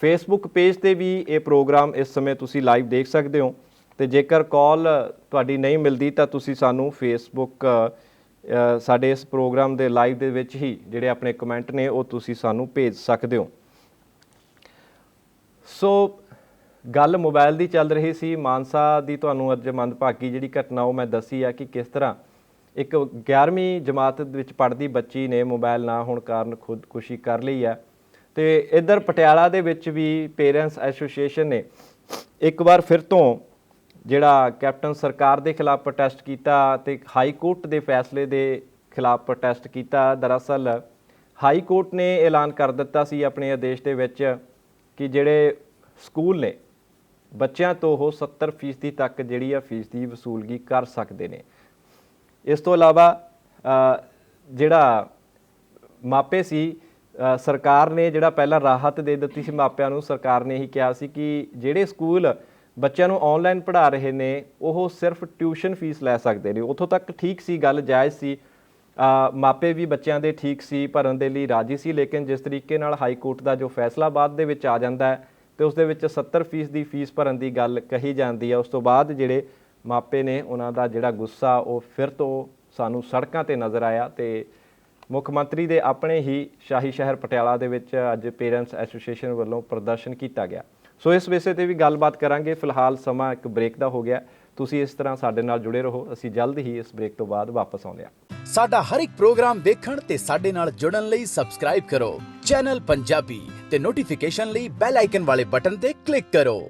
ਫੇਸਬੁੱਕ ਪੇਜ ਤੇ ਵੀ ਇਹ ਪ੍ਰੋਗਰਾਮ ਇਸ ਸਮੇਂ ਤੁਸੀਂ ਲਾਈਵ ਦੇਖ ਸਕਦੇ ਹੋ। ਤੇ ਜੇਕਰ ਕਾਲ ਤੁਹਾਡੀ ਨਹੀਂ ਮਿਲਦੀ ਤਾਂ ਤੁਸੀਂ ਸਾਨੂੰ ਫੇਸਬੁੱਕ ਸਾਡੇ ਇਸ ਪ੍ਰੋਗਰਾਮ ਦੇ ਲਾਈਵ ਦੇ ਵਿੱਚ ਹੀ ਜਿਹੜੇ ਆਪਣੇ ਕਮੈਂਟ ਨੇ ਉਹ ਤੁਸੀਂ ਸਾਨੂੰ ਭੇਜ ਸਕਦੇ ਹੋ। ਸੋ ਗੱਲ ਮੋਬਾਈਲ ਦੀ ਚੱਲ ਰਹੀ ਸੀ। ਮਾਨਸਾ ਦੀ ਤੁਹਾਨੂੰ ਅੱਜ ਮੰਦਭਾਗੀ ਜਿਹੜੀ ਘਟਨਾ ਉਹ ਮੈਂ ਦੱਸੀ ਆ ਕਿ ਕਿਸ ਤਰ੍ਹਾਂ ਇੱਕ 11ਵੀਂ ਜਮਾਤ ਵਿੱਚ ਪੜ੍ਹਦੀ ਬੱਚੀ ਨੇ ਮੋਬਾਈਲ ਨਾ ਹੋਣ ਕਾਰਨ ਖੁਦਕੁਸ਼ੀ ਕਰ ਲਈ ਹੈ। ਤੇ ਇੱਧਰ ਪਟਿਆਲਾ ਦੇ ਵਿੱਚ ਵੀ ਪੇਰੈਂਟਸ ਐਸੋਸੀਏਸ਼ਨ ਨੇ ਇੱਕ ਵਾਰ ਫਿਰ ਤੋਂ ਜਿਹੜਾ ਕੈਪਟਨ ਸਰਕਾਰ ਦੇ ਖਿਲਾਫ ਪ੍ਰੋਟੈਸਟ ਕੀਤਾ ਤੇ ਹਾਈ ਕੋਰਟ ਦੇ ਫੈਸਲੇ ਦੇ ਖਿਲਾਫ ਪ੍ਰੋਟੈਸਟ ਕੀਤਾ। ਦਰਅਸਲ ਹਾਈ ਕੋਰਟ ਨੇ ਐਲਾਨ ਕਰ ਦਿੱਤਾ ਸੀ ਆਪਣੇ ਆਦੇਸ਼ ਦੇ ਵਿੱਚ ਕਿ ਜਿਹੜੇ ਸਕੂਲ ਨੇ ਬੱਚਿਆਂ ਤੋਂ ਉਹ 70% ਤੱਕ ਜਿਹੜੀ ਆ ਫੀਸ ਦੀ ਵਸੂਲਗੀ ਕਰ ਸਕਦੇ ਨੇ। ਇਸ ਤੋਂ ਇਲਾਵਾ ਜਿਹੜਾ ਮਾਪੇ ਸੀ, ਸਰਕਾਰ ਨੇ ਜਿਹੜਾ ਪਹਿਲਾਂ ਰਾਹਤ ਦੇ ਦਿੱਤੀ ਸੀ ਮਾਪਿਆਂ ਨੂੰ, ਸਰਕਾਰ ਨੇ ਇਹੀ ਕਿਹਾ ਸੀ ਕਿ ਜਿਹੜੇ ਸਕੂਲ ਬੱਚਿਆਂ ਨੂੰ ਆਨਲਾਈਨ ਪੜ੍ਹਾ ਰਹੇ ਨੇ ਉਹ ਸਿਰਫ ਟਿਊਸ਼ਨ ਫੀਸ ਲੈ ਸਕਦੇ ਨੇ। ਉੱਥੋਂ ਤੱਕ ਠੀਕ ਸੀ, ਗੱਲ ਜਾਇਜ਼ ਸੀ, ਮਾਪੇ ਵੀ ਬੱਚਿਆਂ ਦੇ ਠੀਕ ਸੀ, ਭਰਨ ਦੇ ਲਈ ਰਾਜੀ ਸੀ। ਲੇਕਿਨ ਜਿਸ ਤਰੀਕੇ ਨਾਲ ਹਾਈ ਕੋਰਟ ਦਾ ਜੋ ਫੈਸਲਾ ਬਾਅਦ ਦੇ ਵਿੱਚ ਆ ਜਾਂਦਾ ਹੈ ਤੇ ਉਸ ਦੇ ਵਿੱਚ 70% ਦੀ ਫੀਸ ਭਰਨ ਦੀ ਗੱਲ ਕਹੀ ਜਾਂਦੀ ਹੈ, ਉਸ ਤੋਂ ਬਾਅਦ ਜਿਹੜੇ ਮਾਪੇ ਨੇ ਉਹਨਾਂ ਦਾ ਜਿਹੜਾ ਗੁੱਸਾ ਉਹ ਫਿਰ ਤੋਂ ਸਾਨੂੰ ਸੜਕਾਂ ਤੇ ਨਜ਼ਰ ਆਇਆ। ਤੇ ਮੁੱਖ ਮੰਤਰੀ ਦੇ ਆਪਣੇ ਹੀ ਸ਼ਾਹੀ ਸ਼ਹਿਰ ਪਟਿਆਲਾ ਦੇ ਵਿੱਚ ਅੱਜ ਪੇਰੈਂਟਸ ਐਸੋਸੀਏਸ਼ਨ ਵੱਲੋਂ ਪ੍ਰਦਰਸ਼ਨ ਕੀਤਾ ਗਿਆ। ਸੋ ਇਸ ਵਿਸ਼ੇ ਤੇ ਵੀ ਗੱਲਬਾਤ ਕਰਾਂਗੇ। ਫਿਲਹਾਲ ਸਮਾਂ ਇੱਕ ਬ੍ਰੇਕ ਦਾ ਹੋ ਗਿਆ। ਤੁਸੀਂ ਇਸ ਤਰ੍ਹਾਂ ਸਾਡੇ ਨਾਲ ਜੁੜੇ ਰਹੋ। ਅਸੀਂ ਜਲਦ ਹੀ ਇਸ ਬ੍ਰੇਕ ਤੋਂ ਬਾਅਦ ਵਾਪਸ ਆਉਂਦੇ ਹਾਂ। ਸਾਡਾ ਹਰ ਇੱਕ ਪ੍ਰੋਗਰਾਮ ਦੇਖਣ ਤੇ ਸਾਡੇ ਨਾਲ ਜੁੜਨ ਲਈ ਸਬਸਕ੍ਰਾਈਬ ਕਰੋ ਚੈਨਲ ਪੰਜਾਬੀ ਤੇ ਨੋਟੀਫਿਕੇਸ਼ਨ ਲਈ ਬੈਲ ਆਈਕਨ ਵਾਲੇ ਬਟਨ ਤੇ ਕਲਿੱਕ ਕਰੋ।